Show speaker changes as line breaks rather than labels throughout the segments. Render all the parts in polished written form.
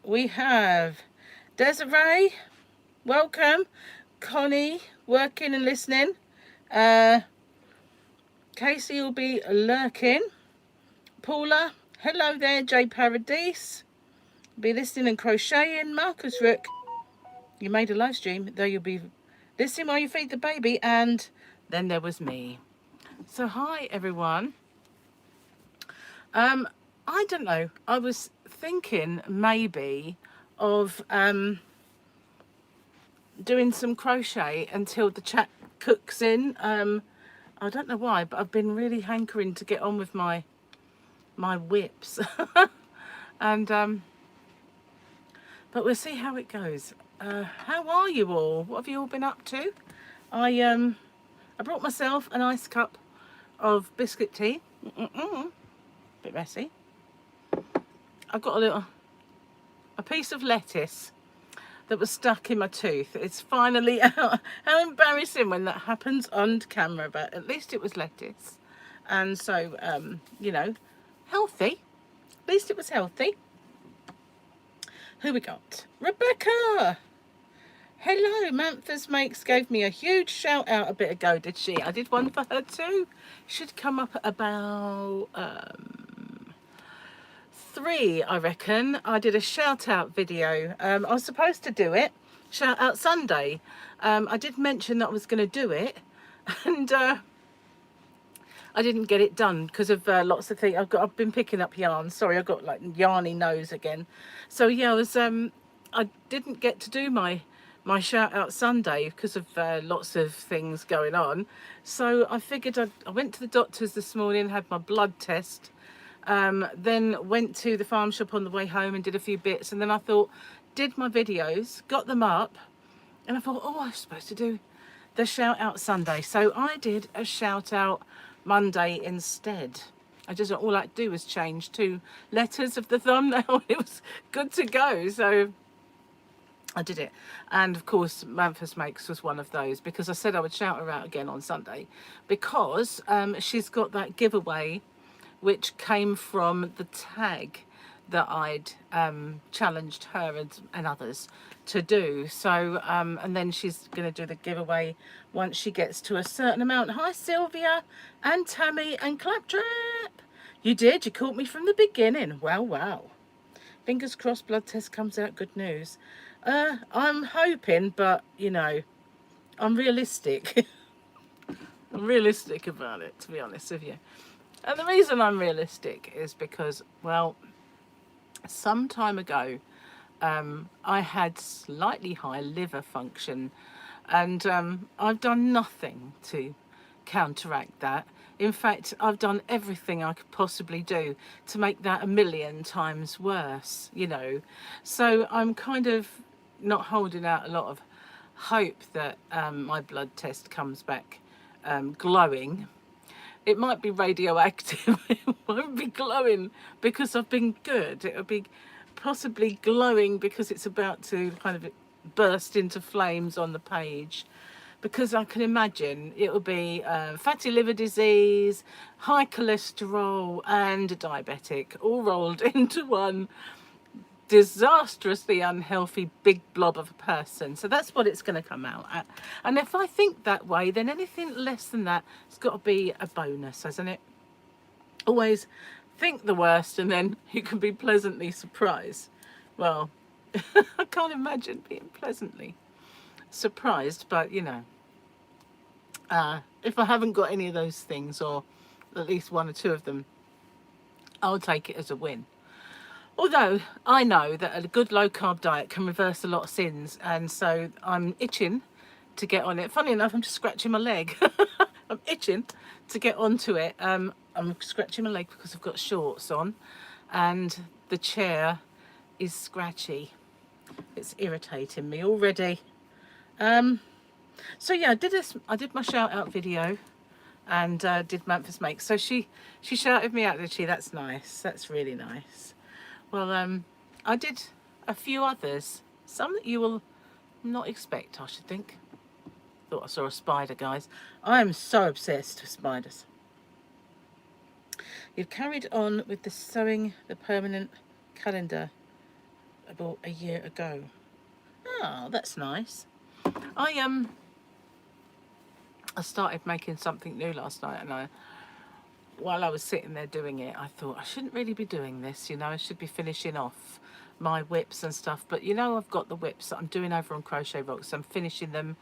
we have Desiree, welcome. Connie, working and listening. Uh, Casey will be lurking. Paula, hello there. J Paradise, be listening and crocheting. Marcus Rook, you made a live stream, though you'll be listening while you feed the baby. And then there was me. So hi everyone. Um, I don't know. I was thinking maybe of doing some crochet until the chat cooks in. I don't know why, but I've been really hankering to get on with my whips, and but we'll see how it goes. How are you all? What have you all been up to? I brought myself a nice cup of biscuit tea. Bit messy. I've got a piece of lettuce that was stuck in my tooth. It's finally out. How embarrassing when that happens on camera, but at least it was lettuce. And so, you know, healthy. At least it was healthy. Who we got? Rebecca! Hello, Manthas Makes gave me a huge shout out a bit ago, did she? I did one for her too. Should come up at about 3, I reckon. I did a shout out video. I was supposed to do it, shout out Sunday. I did mention that I was going to do it, and I didn't get it done because of lots of things. I've been picking up yarn. Sorry, I've got like yarny nose again. So yeah, I didn't get to do my shout out Sunday because of lots of things going on. So I figured I went to the doctor's this morning, had my blood test. Then went to the farm shop on the way home and did a few bits, and then I thought, did my videos, got them up, and I thought, oh, I was supposed to do the shout out Sunday, so I did a shout out Monday instead. All I had to do was change 2 letters of the thumbnail. It was good to go, so I did it. And of course Manthas Makes was one of those, because I said I would shout her out again on Sunday, because she's got that giveaway which came from the tag that I'd challenged her and others to do. So, and then she's going to do the giveaway once she gets to a certain amount. Hi, Sylvia and Tammy and Claptrap. You did. You caught me from the beginning. Wow, wow. Fingers crossed blood test comes out good news. I'm hoping, but, you know, I'm realistic. I'm realistic about it, to be honest with you. And the reason I'm realistic is because, well, some time ago, I had slightly high liver function, and I've done nothing to counteract that. In fact, I've done everything I could possibly do to make that a million times worse, you know. So I'm kind of not holding out a lot of hope that my blood test comes back glowing. It might be radioactive. It won't be glowing because I've been good. It'll be possibly glowing because it's about to kind of burst into flames on the page. Because I can imagine it'll be fatty liver disease, high cholesterol, and a diabetic all rolled into one disastrously unhealthy big blob of a person. So that's what it's going to come out at. And if I think that way, then anything less than that, it's got to be a bonus, hasn't it? Always think the worst and then you can be pleasantly surprised. Well, I can't imagine being pleasantly surprised, but you know, if I haven't got any of those things, or at least 1 or 2 of them, I'll take it as a win. Although I know that a good low carb diet can reverse a lot of sins, and so I'm itching to get on it. Funny enough, I'm just scratching my leg. I'm itching to get onto it. I'm scratching my leg because I've got shorts on, and the chair is scratchy. It's irritating me already. So yeah, I did my shout out video, and did Manthas Makes. So she shouted me out, did she? That's nice. That's really nice. Well, I did a few others, some that you will not expect, I should think. Thought I saw a spider, guys. I am so obsessed with spiders. You've carried on with the sewing the permanent calendar. I bought a year ago. Oh, that's nice. I I started making something new last night, and while I was sitting there doing it, I thought I shouldn't really be doing this. You know, I should be finishing off my whips and stuff. But you know, I've got the whips that I'm doing over on Crochet Rocks. I'm finishing them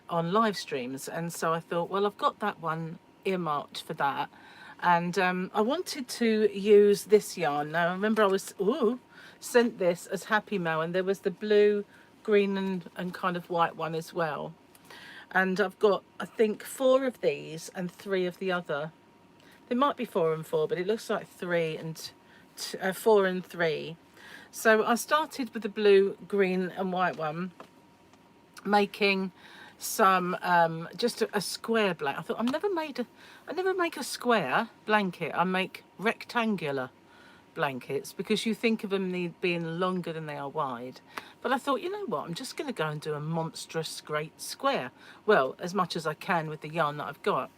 on live streams, and so I thought, well, I've got that one earmarked for that. And I wanted to use this yarn. Now, I remember I was sent this as Happy Mail, and there was the blue, green, and kind of white one as well. And I've got, I think, 4 of these and 3 of the other. There might be 4 and 4, but it looks like 3 and 4 and 3. So I started with the blue, green, and white one, making some just a square blanket. I thought I never make a square blanket. I make rectangular blankets because you think of them being longer than they are wide. But I thought, you know what, I'm just going to go and do a monstrous great square. Well, as much as I can with the yarn that I've got,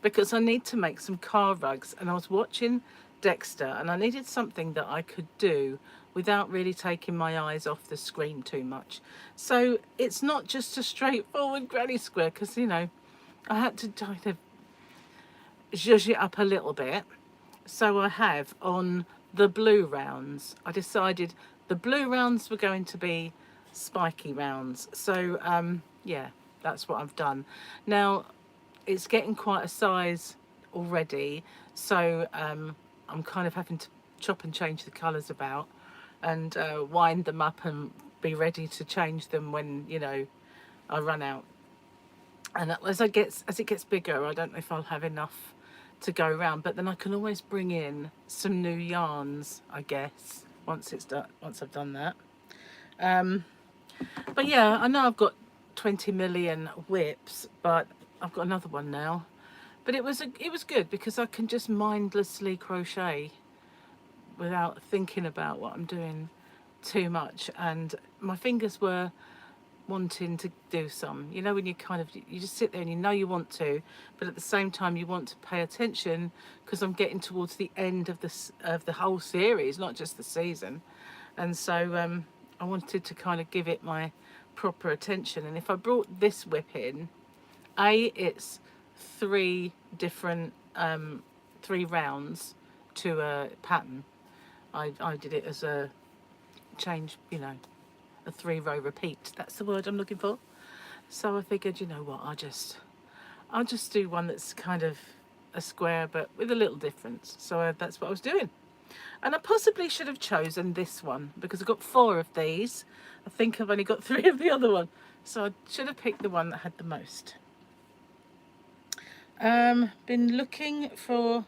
because I need to make some car rugs. And I was watching Dexter, and I needed something that I could do without really taking my eyes off the screen too much. So it's not just a straightforward granny square, because, you know, I had to kind of zhuzh it up a little bit. So I have on the blue rounds, I decided the blue rounds were going to be spiky rounds. So yeah, that's what I've done. Now it's getting quite a size already, so I'm kind of having to chop and change the colours about and wind them up and be ready to change them when, you know, I run out. And as it gets bigger, I don't know if I'll have enough to go around, but then I can always bring in some new yarns, I guess, once I've done that. But yeah, I know I've got 20 million whips, but I've got another one now. But it was good because I can just mindlessly crochet without thinking about what I'm doing too much, and my fingers were wanting to do some, you know, when you kind of, you just sit there and you know you want to, but at the same time you want to pay attention because I'm getting towards the end of the whole series, not just the season. And so I wanted to kind of give it my proper attention. And if I brought this whip in, it's 3 different 3 rounds to a pattern. I did it as a change, you know, a 3-row repeat. That's the word I'm looking for. So I figured, you know what, I'll just do one that's kind of a square but with a little difference. So that's what I was doing. And I possibly should have chosen this one because I've got 4 of these. I think I've only got 3 of the other one. So I should have picked the one that had the most. Been looking for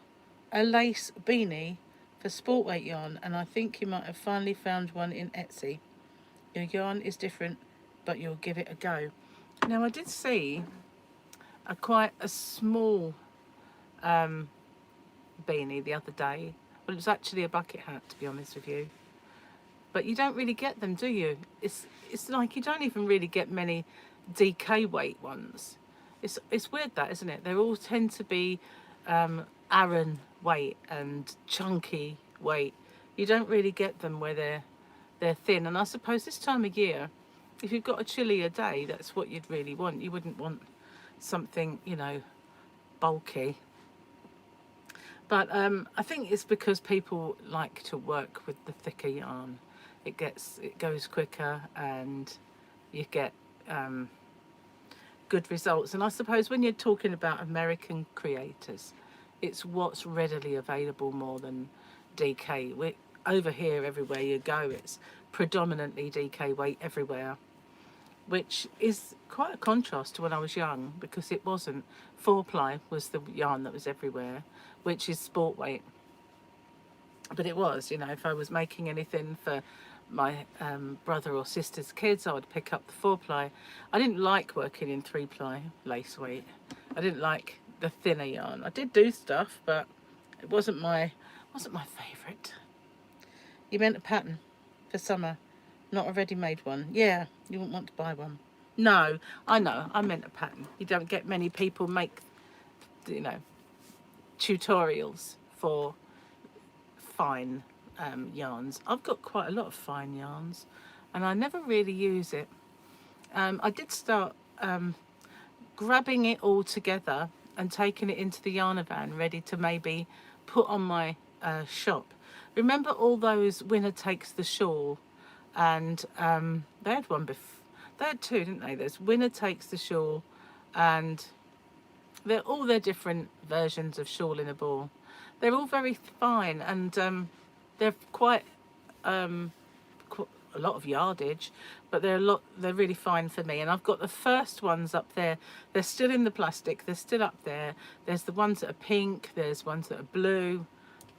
a lace beanie for sport weight yarn, and I think you might have finally found one in Etsy. Your yarn is different, but you'll give it a go. Now I did see quite a small beanie the other day. Well, it was actually a bucket hat, to be honest with you. But you don't really get them, do you? It's like you don't even really get many DK weight ones. It's weird that, isn't it? They all tend to be Aran weight and chunky weight. You don't really get them where they're thin. And I suppose this time of year, if you've got a chillier day, that's what you'd really want. You wouldn't want something, you know, bulky. But I think it's because people like to work with the thicker yarn. It goes quicker, and you get good results. And I suppose when you're talking about American creators, it's what's readily available more than DK. Over here, everywhere you go, it's predominantly DK weight everywhere, which is quite a contrast to when I was young, because it wasn't. 4-ply was the yarn that was everywhere, which is sport weight. But it was, you know, if I was making anything for my brother or sister's kids, I would pick up the 4-ply. I didn't like working in 3-ply lace weight. I didn't like the thinner yarn. I did do stuff, but it wasn't my favourite. You meant a pattern for summer, not a ready-made one. Yeah, you wouldn't want to buy one. No, I know, I meant a pattern. You don't get many people make, you know, tutorials for fine yarns. I've got quite a lot of fine yarns. and I never really use it. I did start grabbing it all together and taking it into the yarn van ready to maybe put on my shop. Remember all those Winner Takes the Shawl, and they had one before. They had two, didn't they? There's Winner Takes the Shawl, and they're all their different versions of Shawl in a Ball. They're all very fine, and they're quite a lot of yardage, but they're really fine for me. And I've got the first ones up there. They're still in the plastic, they're still up there. There's the ones that are pink, there's ones that are blue,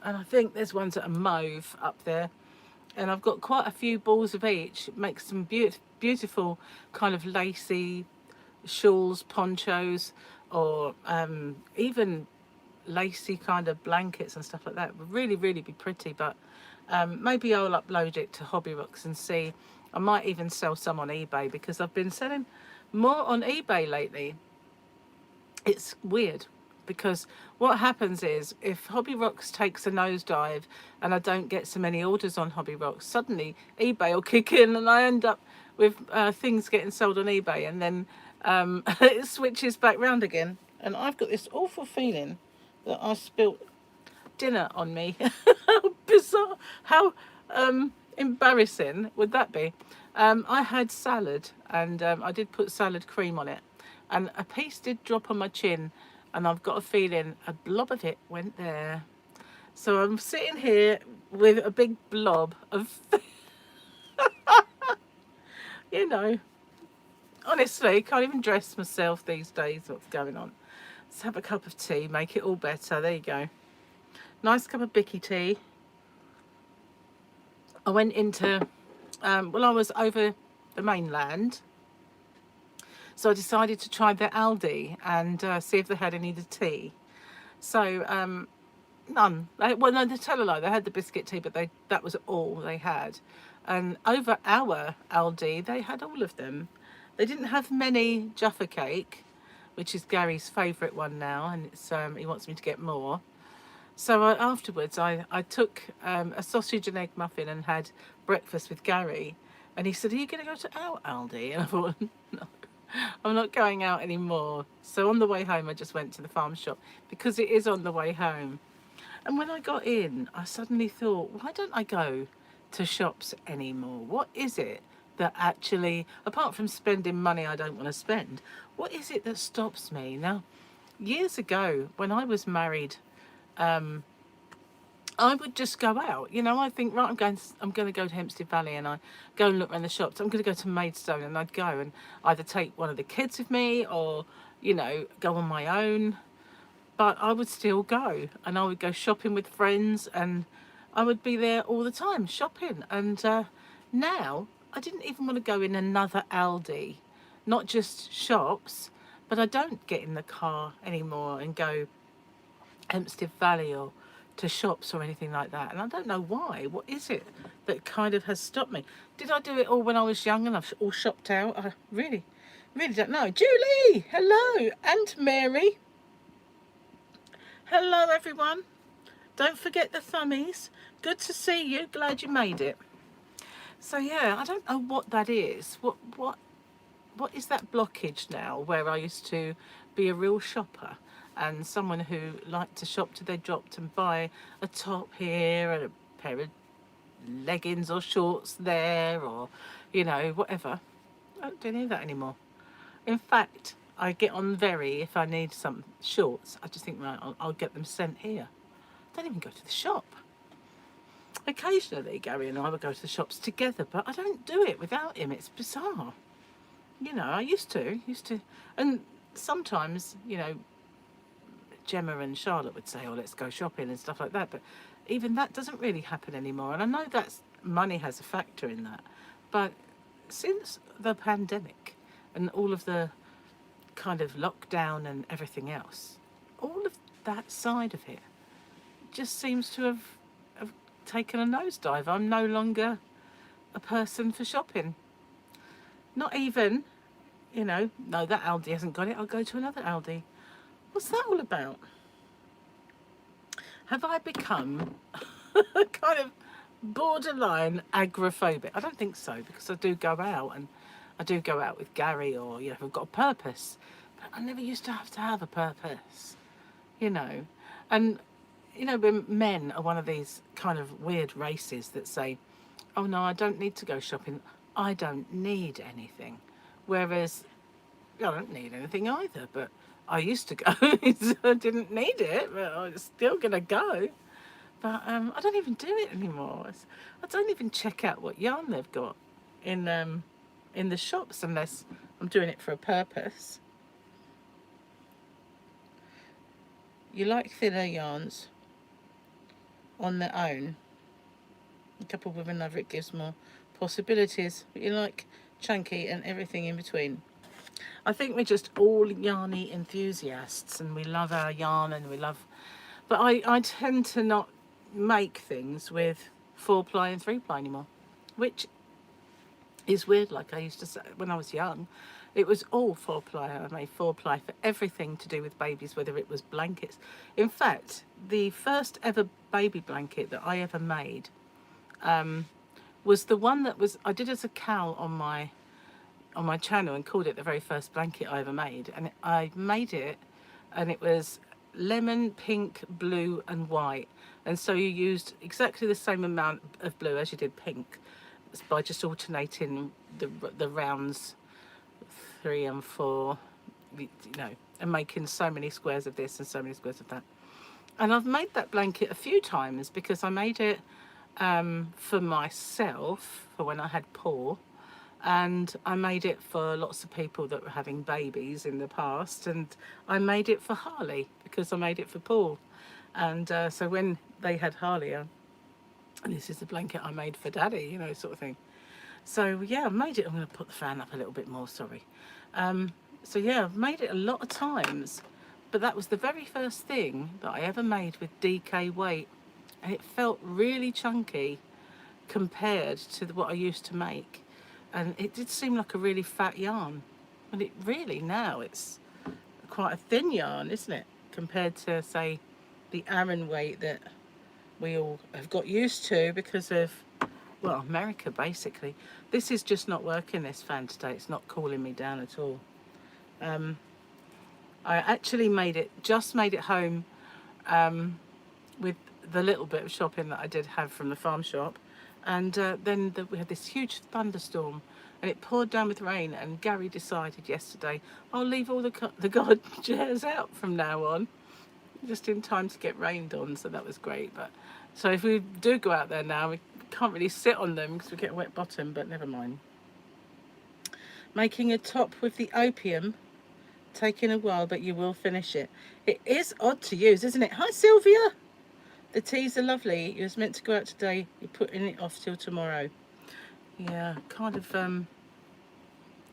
and I think there's ones that are mauve up there. And I've got quite a few balls of each. It makes some beautiful kind of lacy shawls, ponchos, or even lacy kind of blankets and stuff like that. Would really be pretty. But maybe I'll upload it to Hobby Rocks and see. I might even sell some on eBay, because I've been selling more on eBay lately. It's weird, because what happens is, if Hobby Rocks takes a nosedive and I don't get so many orders on Hobby Rocks, suddenly eBay will kick in and I end up with things getting sold on eBay, and then it switches back round again. And I've got this awful feeling that I spilt dinner on me. How bizarre, how embarrassing would that be? I had salad, and I did put salad cream on it, and a piece did drop on my chin, and I've got a feeling a blob of it went there. So I'm sitting here with a big blob of you know, honestly, can't even dress myself these days. What's going on? Let's have a cup of tea, make it all better. There you go. Nice cup of Bicky tea. I went into, well, I was over the mainland, so I decided to try the Aldi and see if they had any of the tea. So none. Well, no, they tell a lie. They had the biscuit tea, but that was all they had. And over our Aldi, they had all of them. They didn't have many Jaffa cake, which is Gary's favourite one now, and it's he wants me to get more. So afterwards, I took a sausage and egg muffin and had breakfast with Gary. And he said, "Are you going to go to our Aldi?" And I thought, no, I'm not going out anymore. So on the way home, I just went to the farm shop, because it is on the way home. And when I got in, I suddenly thought, why don't I go to shops anymore? What is it that actually, apart from spending money I don't want to spend, what is it that stops me? Now, years ago, when I was married, I would just go out, you know. I think, right, I'm going to go to Hempstead Valley, and I go and look around the shops. I'm going to go to Maidstone, and I'd go and either take one of the kids with me, or, you know, go on my own. But I would still go, and I would go shopping with friends, and I would be there all the time shopping. And now I didn't even want to go in another Aldi, not just shops, but I don't get in the car anymore and go Hempstead Valley or to shops or anything like that. And I don't know why. What is it that kind of has stopped me? Did I do it all when I was young and I've all shopped out? I really don't know. Julie, hello. And Mary. Hello, everyone. Don't forget the thummies. Good to see you. Glad you made it. So yeah, I don't know what that is. What is that blockage now, where I used to be a real shopper and someone who liked to shop till they dropped and buy a top here and a pair of leggings or shorts there, or, you know, whatever. I don't do any of that anymore. In fact, I get on Very if I need some shorts. I just think, right, I'll get them sent here. I don't even go to the shop. Occasionally, Gary and I would go to the shops together, but I don't do it without him. It's bizarre. You know, I used to, and sometimes, you know, Gemma and Charlotte would say, "Oh, let's go shopping" and stuff like that. But even that doesn't really happen anymore. And I know that money has a factor in that. But since the pandemic and all of the kind of lockdown and everything else, all of that side of it just seems to have taken a nosedive. I'm no longer a person for shopping. Not even, you know, no, that Aldi hasn't got it, I'll go to another Aldi. What's that all about? Have I become kind of borderline agoraphobic. I don't think so, because I do go out, and I do go out with Gary, or if I've got a purpose. But I never used to have a purpose, you know. And when men are one of these kind of weird races that say, "Oh no, I don't need to go shopping. I don't need anything," whereas I don't need anything either. But I used to go. I didn't need it, but I was still gonna go. But I don't even do it anymore. I don't even check out what yarn they've got in the shops unless I'm doing it for a purpose. You like thinner yarns on their own. Coupled with another, it gives more possibilities. But you like chunky and everything in between. I think we're just all yarny enthusiasts, and we love our yarn, and we love. But I tend to not make things with 4-ply and 3-ply anymore, which is weird. Like I used to say when I was young, it was all 4-ply. I made 4-ply for everything to do with babies, whether it was blankets. In fact, the first ever baby blanket that I ever made was the one that I did as a cowl on my channel, and called it the very first blanket I ever made. And I made it, and it was lemon, pink, blue and white. And so you used exactly the same amount of blue as you did pink, by just alternating the rounds 3 and 4, and making so many squares of this and so many squares of that. And I've made that blanket a few times, because I made it for myself for when I had Paul, and I made it for lots of people that were having babies in the past, and I made it for Harley because I made it for Paul. And so when they had Harley, this is the blanket I made for Daddy, sort of thing. So yeah, I've made it. I'm going to put the fan up a little bit more, sorry. So yeah, I've made it a lot of times, but that was the very first thing that I ever made with DK weight, and it felt really chunky compared to what I used to make. And it did seem like a really fat yarn, but it really, now it's quite a thin yarn, isn't it, compared to, say, the Aran weight that we all have got used to because of, well, America basically. This is just not working, this fan today. It's not cooling me down at all. I actually made it home with the little bit of shopping that I did have from the farm shop. And then we had this huge thunderstorm, and it poured down with rain, and Gary decided yesterday, I'll leave all the garden chairs out from now on, just in time to get rained on, so that was great. But so if we do go out there now, we can't really sit on them because we get a wet bottom, but never mind. Making a top with the opium, taking a while, but you will finish it. It is odd to use, isn't it? Hi Sylvia! The teas are lovely. You was meant to go out today. You're putting it off till tomorrow. Yeah, kind of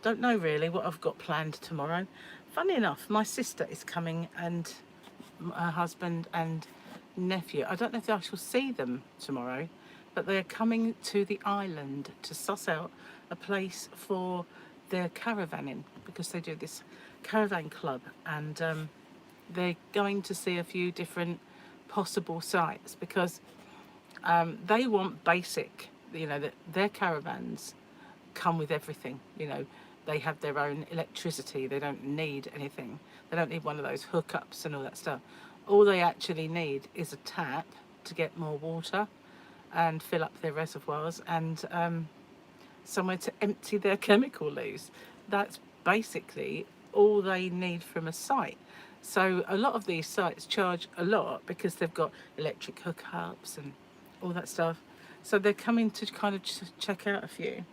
don't know really what I've got planned tomorrow. Funny enough, my sister is coming, and her husband and nephew. I don't know if I shall see them tomorrow, but they're coming to the island to suss out a place for their caravanning, because they do this caravan club, and they're going to see a few different possible sites, because they want basic, that their caravans come with everything. They have their own electricity. They don't need anything. They don't need one of those hookups and all that stuff. All they actually need is a tap to get more water and fill up their reservoirs, and somewhere to empty their chemical loos. That's basically all they need from a site. So a lot of these sites charge a lot because they've got electric hookups and all that stuff. So they're coming to kind of check out a few.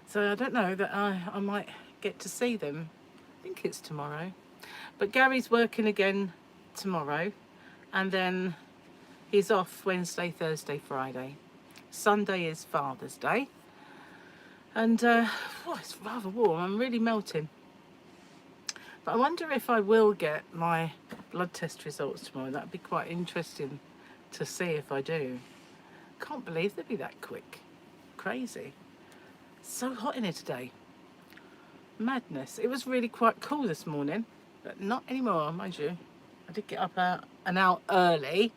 So I don't know, that I might get to see them. I think it's tomorrow. But Gary's working again tomorrow, and then he's off Wednesday, Thursday, Friday. Sunday is Father's Day. And it's rather warm. I'm really melting. But I wonder if I will get my blood test results tomorrow. That'd be quite interesting to see if I do. Can't believe they'd be that quick. Crazy. So hot in here today. Madness. It was really quite cool this morning, but not anymore, mind you. I did get up an hour early.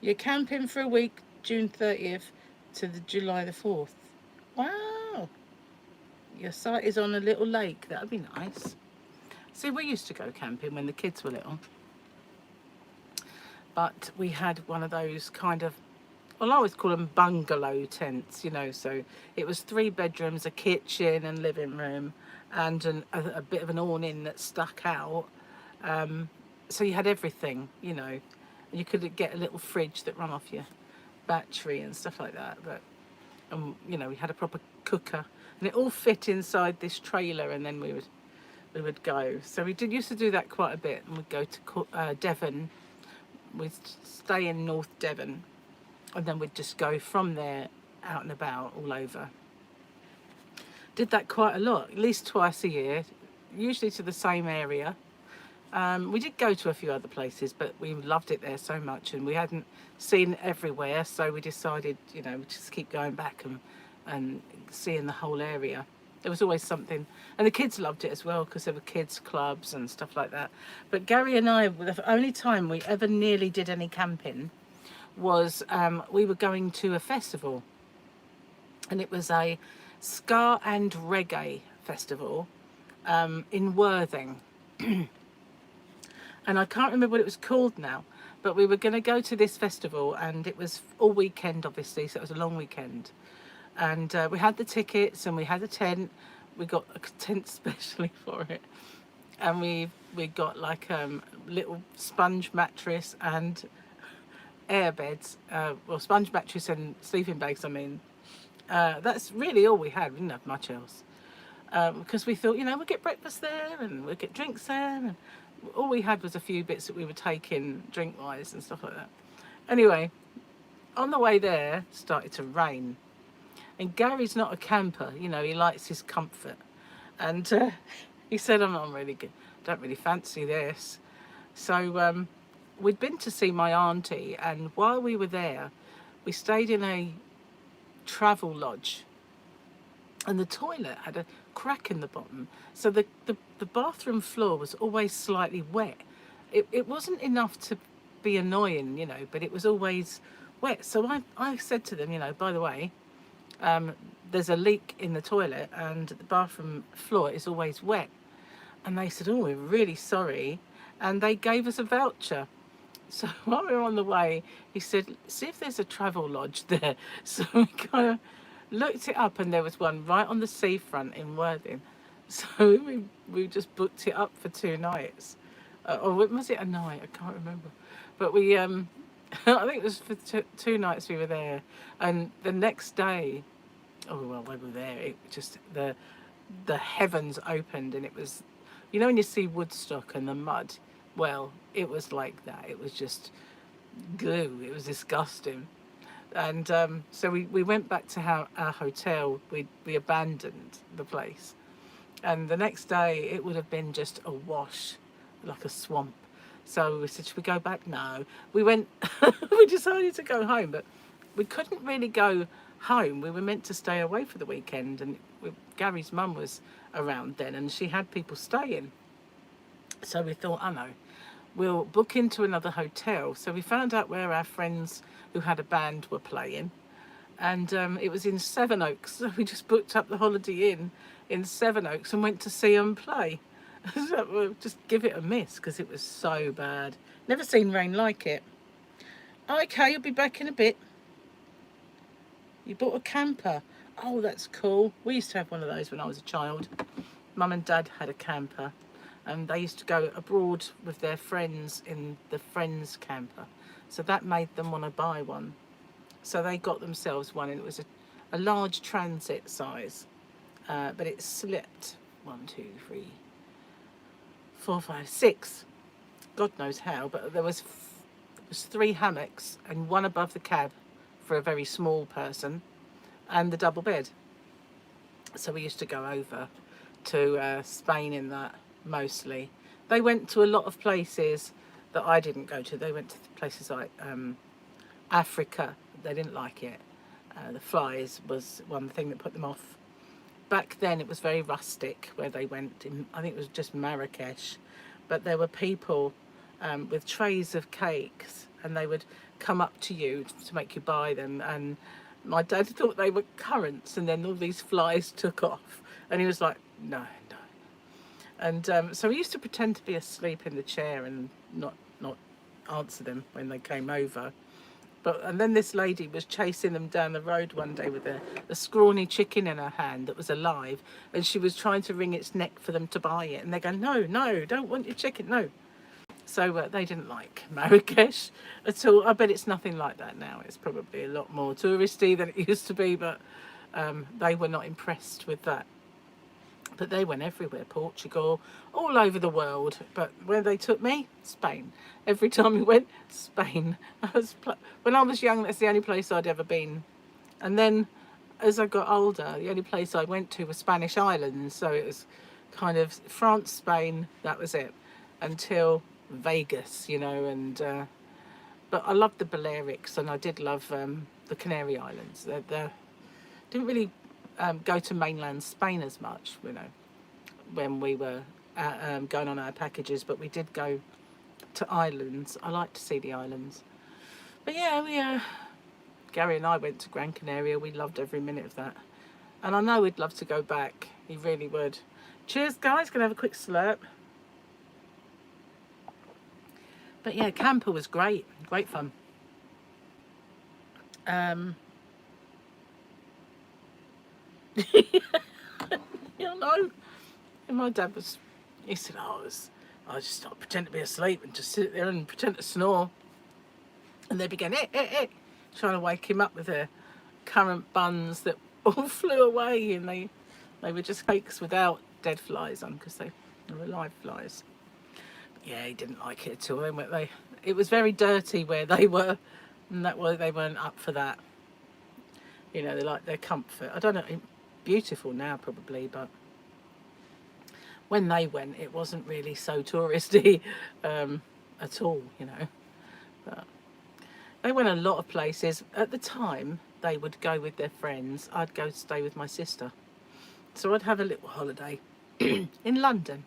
You're camping for a week, June 30th to the July the 4th. Wow. Your site is on a little lake. That would be nice. See, we used to go camping when the kids were little. But we had one of those kind of, well, I always call them bungalow tents, you know. So it was 3 bedrooms, a kitchen and living room, and a bit of an awning that stuck out. So you had everything, you know. You could get a little fridge that ran off your battery and stuff like that. But you know, we had a proper cooker, and it all fit inside this trailer, and then we would go. So we did used to do that quite a bit, and we'd go to Devon. We'd stay in North Devon, and then we'd just go from there out and about all over. Did that quite a lot, at least twice a year, usually to the same area. We did go to a few other places, but we loved it there so much, and we hadn't seen it everywhere, so we decided, you know, just keep going back and seeing the whole area. There was always something, and the kids loved it as well because there were kids clubs and stuff like that. But Gary and I, the only time we ever nearly did any camping was we were going to a festival, and it was a ska and reggae festival in Worthing. And I can't remember what it was called now, but we were going to go to this festival, and it was all weekend, obviously, so it was a long weekend. And we had the tickets, and we had a tent. We got a tent specially for it, and we got like little sponge mattress and air beds. Well, sponge mattress and sleeping bags. I mean, that's really all we had. We didn't have much else because we thought, you know, we'll get breakfast there and we'll get drinks there, and all we had was a few bits that we were taking drink wise and stuff like that. Anyway, on the way there, it started to rain. And Gary's not a camper, you know, he likes his comfort. And he said, I'm not really good, don't really fancy this. So we'd been to see my auntie, and while we were there, we stayed in a travel lodge. And the toilet had a crack in the bottom. So the bathroom floor was always slightly wet. It wasn't enough to be annoying, you know, but it was always wet. So I said to them, you know, by the way, there's a leak in the toilet and the bathroom floor is always wet. And they said, oh, we're really sorry. And they gave us a voucher. So while we were on the way, he said, see if there's a travel lodge there. So we kind of looked it up, and there was one right on the seafront in Worthing. So we just booked it up for 2 nights. Or was it a night? I can't remember. But we, I think it was for 2 nights we were there. And the next day, oh, well, we were there. It just, the heavens opened, and it was, you know, when you see Woodstock and the mud, well, it was like that. It was just glue. It was disgusting. And so we went back to our hotel. We abandoned the place. And the next day, it would have been just a wash, like a swamp. So we said, should we go back? No. We went, we decided to go home, but we couldn't really go home. We were meant to stay away for the weekend, and Gary's mum was around then, and she had people staying. So we thought, oh no, we'll book into another hotel. So we found out where our friends who had a band were playing, and it was in Sevenoaks. So we just booked up the Holiday Inn in Sevenoaks and went to see them play. So we'll just give it a miss because it was so bad. Never seen rain like it. Okay, you'll be back in a bit. You bought a camper. Oh, that's cool. We used to have one of those when I was a child. Mum and Dad had a camper, and they used to go abroad with their friends in the friends camper. So that made them want to buy one. So they got themselves one, and it was a large transit size, but it slipped 1, 2, 3, 4, 5, 6. God knows how, but there was 3 hammocks and one above the cab for a very small person, and the double bed. So we used to go over to Spain in that mostly. They went to a lot of places that I didn't go to. They went to places like Africa. They didn't like it. The flies was one thing that put them off. Back then it was very rustic where they went. I think it was just Marrakesh, but there were people with trays of cakes, and they would come up to you to make you buy them. And my dad thought they were currants, and then all these flies took off, and he was like, no, no. And so he used to pretend to be asleep in the chair and not answer them when they came over. And then this lady was chasing them down the road one day with a scrawny chicken in her hand that was alive, and she was trying to wring its neck for them to buy it, and they go, no, no, don't want your chicken, no. So they didn't like Marrakesh at all. I bet it's nothing like that now. It's probably a lot more touristy than it used to be, but they were not impressed with that. But they went everywhere, Portugal, all over the world. But where they took me, Spain. Every time we went, Spain. When I was young, that's the only place I'd ever been. And then as I got older, the only place I went to was Spanish islands. So it was kind of France, Spain, that was it. Until Vegas, you know. And but I loved the Balearics, and I did love the Canary Islands. Didn't really go to mainland Spain as much, you know, when we were going on our packages, but we did go to islands. I like to see the islands. But yeah, Gary and I went to Gran Canaria. We loved every minute of that, and I know we'd love to go back. He really would. Cheers, guys. Gonna have a quick slurp. But yeah, camper was great fun. You know, and my dad he said, I just not pretend to be asleep and just sit there and pretend to snore. And they began trying to wake him up with their currant buns that all flew away, and they were just cakes without dead flies on, because they were live flies. But yeah, he didn't like it at all. It was very dirty where they were, and they weren't up for that. You know, they like their comfort. I don't know, beautiful now probably, but when they went, it wasn't really so touristy at all, you know. But they went a lot of places. At the time, they would go with their friends. I'd go stay with my sister. So I'd have a little holiday in London.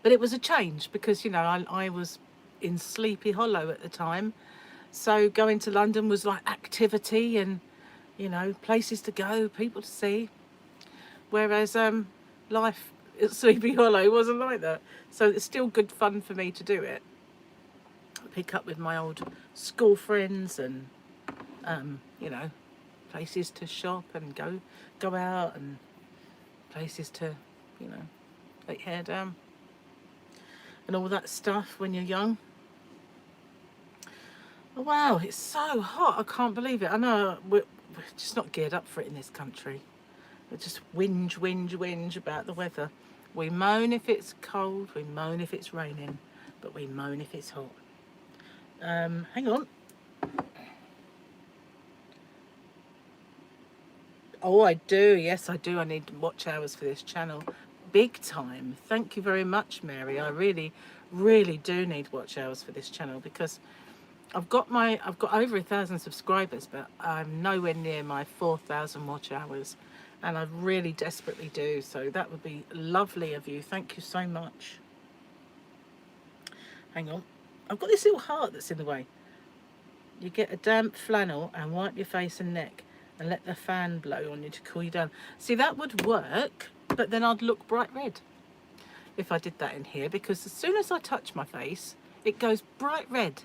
But it was a change because, you know, I was in Sleepy Hollow at the time. So going to London was like activity and, you know, places to go, people to see. Whereas life at Sleepy Hollow wasn't like that. So it's still good fun for me to do it. Pick up with my old school friends and, you know, places to shop and go out, and places to, you know, let hair down and all that stuff when you're young. Oh, wow, it's so hot. I can't believe it. I know we're just not geared up for it in this country. We just whinge about the weather. We moan if it's cold, we moan if it's raining, but we moan if it's hot. Hang on. Oh, I do. Yes, I do. I need watch hours for this channel. Big time. Thank you very much, Mary. I really, really do need watch hours for this channel, because I've got over 1,000 subscribers, but I'm nowhere near my 4,000 watch hours, and I really desperately do. So that would be lovely of you. Thank you so much. Hang on. I've got this little heart that's in the way. You get a damp flannel and wipe your face and neck and let the fan blow on you to cool you down. See, that would work, but then I'd look bright red if I did that in here, because as soon as I touch my face, it goes bright red.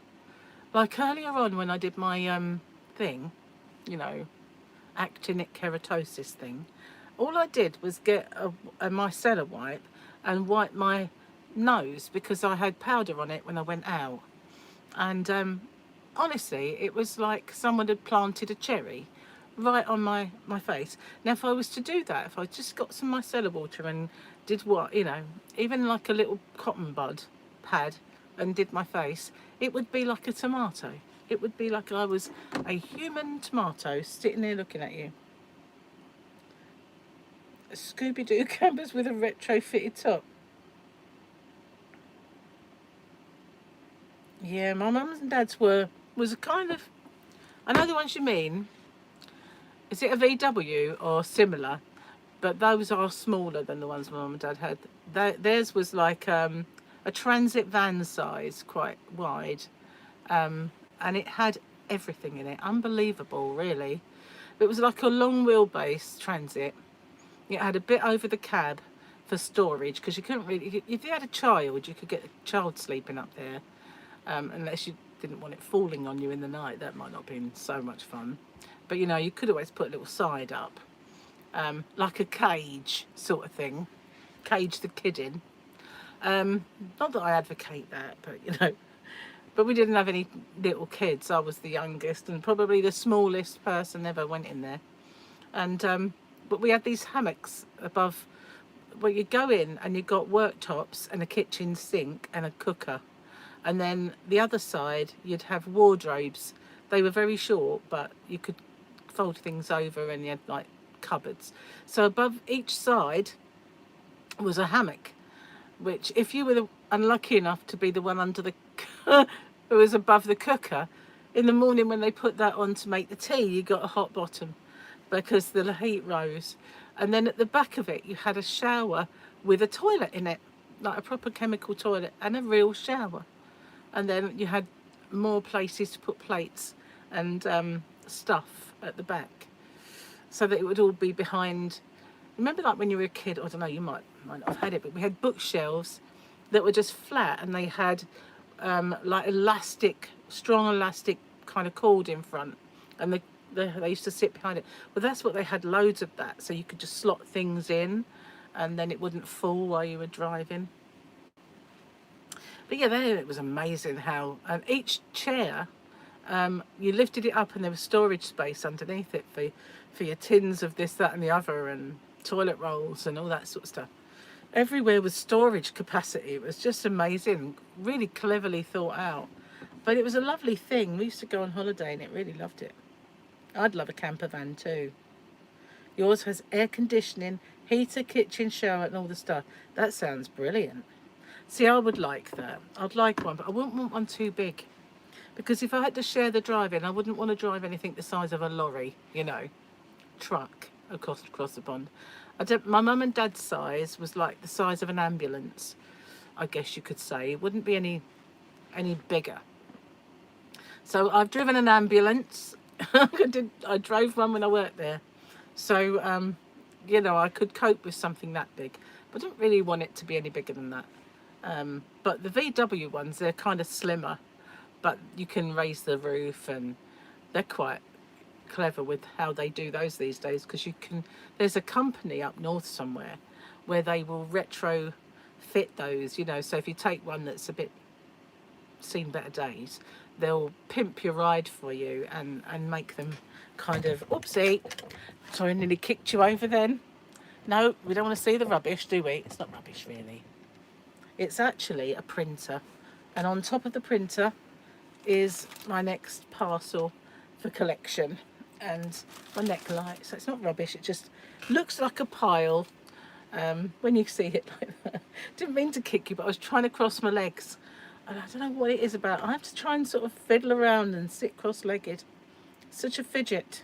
Like earlier on when I did my thing, you know, actinic keratosis thing, all I did was get a micellar wipe and wipe my nose, because I had powder on it when I went out. And honestly, it was like someone had planted a cherry right on my face. Now, if I was to do that, if I just got some micellar water and did what, you know, even like a little cotton bud pad, and did my face, it would be like a tomato. It would be like I was a human tomato sitting there looking at you. A Scooby-Doo campers with a retro-fitted top. Yeah, my mum's and dad's was a kind of, I know the ones you mean. Is it a VW or similar? But those are smaller than the ones my mum and dad had. Theirs was like a transit van size, quite wide, and it had everything in it. Unbelievable, really. It was like a long wheelbase Transit. It had a bit over the cab for storage, because you couldn't really, if you had a child, you could get a child sleeping up there, unless you didn't want it falling on you in the night. That might not have been so much fun. But you know, you could always put a little side up, like a cage sort of thing, cage the kid in. Not that I advocate that, but you know, but we didn't have any little kids. I was the youngest and probably the smallest person ever went in there. And but we had these hammocks above where you go in, and you got worktops and a kitchen sink and a cooker, and then the other side you'd have wardrobes. They were very short, but you could fold things over, and you had like cupboards. So above each side was a hammock, which if you were unlucky enough to be the one under the who was above the cooker, in the morning when they put that on to make the tea, you got a hot bottom because the heat rose. And then at the back of it you had a shower with a toilet in it, like a proper chemical toilet, and a real shower. And then you had more places to put plates and stuff at the back, so that it would all be behind. Remember, like when you were a kid, I don't know, you might not have had it, but we had bookshelves that were just flat, and they had like elastic, strong elastic kind of cord in front, and they used to sit behind it. Well, that's what they had, loads of that, so you could just slot things in and then it wouldn't fall while you were driving. But yeah, then it was amazing how, and each chair, you lifted it up and there was storage space underneath it for your tins of this, that and the other, and toilet rolls and all that sort of stuff. Everywhere was storage capacity. It was just amazing, really cleverly thought out. But it was a lovely thing. We used to go on holiday and it really loved it. I'd love a camper van too. Yours has air conditioning, heater, kitchen, shower and all the stuff. That sounds brilliant. See, I would like that. I'd like one, but I wouldn't want one too big. Because if I had to share the driving, I wouldn't want to drive anything the size of a lorry, you know, truck across the pond. My mum and dad's size was like the size of an ambulance, I guess you could say. It wouldn't be any bigger. So I've driven an ambulance. I drove one when I worked there. So, you know, I could cope with something that big. But I don't really want it to be any bigger than that. But the VW ones, they're kind of slimmer. But you can raise the roof, and they're quite clever with how they do those these days, because there's a company up north somewhere where they will retro fit those, you know. So if you take one that's a bit seen better days, they'll pimp your ride for you and make them kind of, oopsie, sorry, I nearly kicked you over then. No, we don't want to see the rubbish, do we? It's not rubbish really. It's actually a printer, and on top of the printer is my next parcel for collection, and my neck light. So it's not rubbish, it just looks like a pile when you see it like that. Didn't mean to kick you, but I was trying to cross my legs, and I don't know what it is about. I have to try and sort of fiddle around and sit cross-legged. Such a fidget.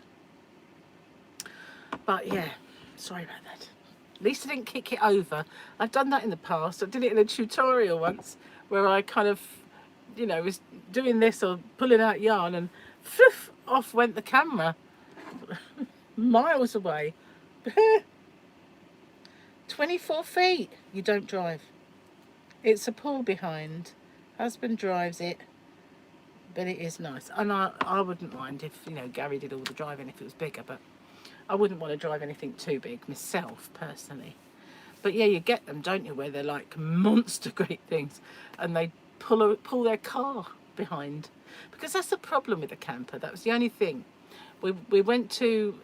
But yeah, sorry about that. At least I didn't kick it over. I've done that in the past. I did it in a tutorial once where I kind of, you know, was doing this or pulling out yarn, and poof, off went the camera. Miles away. 24 feet. You don't drive. It's a pull behind. Husband drives it, but it is nice. And I wouldn't mind if, you know, Gary did all the driving if it was bigger, but I wouldn't want to drive anything too big myself, personally. But yeah, you get them, don't you, where they're like monster great things, and they pull their car behind. Because that's the problem with the camper. That was the only thing. We went to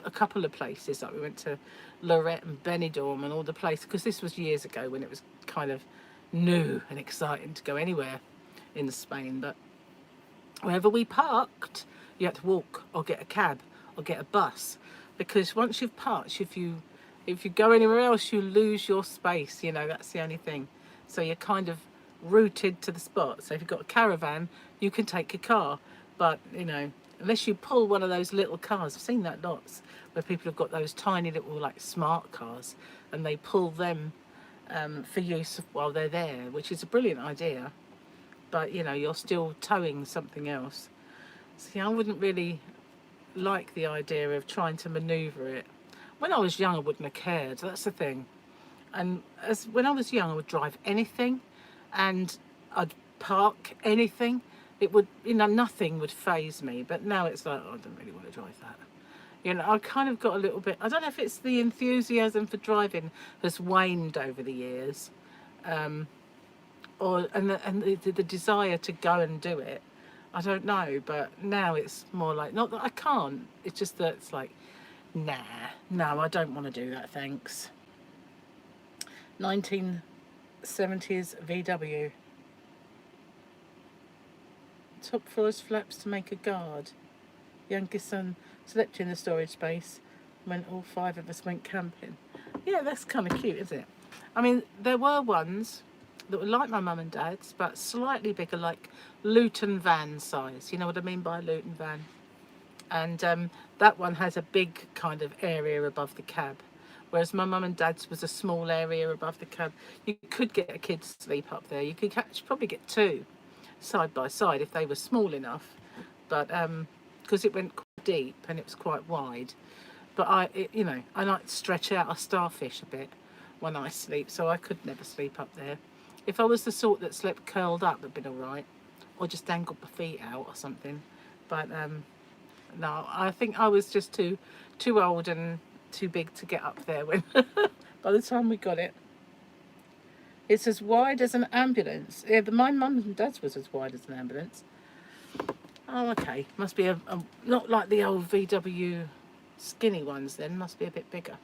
a couple of places, like we went to Lorette and Benidorm and all the places, because this was years ago when it was kind of new and exciting to go anywhere in Spain. But wherever we parked, you had to walk or get a cab or get a bus, because once you've parked, if you go anywhere else, you lose your space, you know. That's the only thing. So you're kind of rooted to the spot. So if you've got a caravan, you can take a car, but you know, unless you pull one of those little cars, I've seen that lots, where people have got those tiny little like smart cars, and they pull them for use while they're there, which is a brilliant idea. but you know, you're still towing something else. See, I wouldn't really like the idea of trying to maneuver it. When I was young, I wouldn't have cared. That's the thing. And as when I was young, I would drive anything, and I'd park anything. It would, you know, nothing would faze me. But now it's like, oh, I don't really want to drive that. You know, I kind of got a little bit. I don't know if it's the enthusiasm for driving has waned over the years, or the desire to go and do it. I don't know, but now it's more like, not that I can't. It's just that it's like, nah, no, I don't want to do that. Thanks. 1970s VW. Top floors flaps to make a guard. Youngest son slept in the storage space when all 5 of us went camping. Yeah, that's kind of cute, isn't it? I mean, there were ones that were like my mum and dad's, but slightly bigger, like Luton van size. You know what I mean by Luton van? And that one has a big kind of area above the cab, whereas my mum and dad's was a small area above the cab. You could get a kid to sleep up there. You could probably get 2 side by side if they were small enough, but because it went quite deep and it was quite wide. But you know, I like to stretch out a starfish a bit when I sleep, so I could never sleep up there. If I was the sort that slept curled up, it'd been all right, or just dangled my feet out or something. But no, I think I was just too old and too big to get up there when by the time we got it. It's as wide as an ambulance. Yeah, my mum and dad's was as wide as an ambulance. Oh, okay. Must be a not like the old VW skinny ones then. Must be a bit bigger.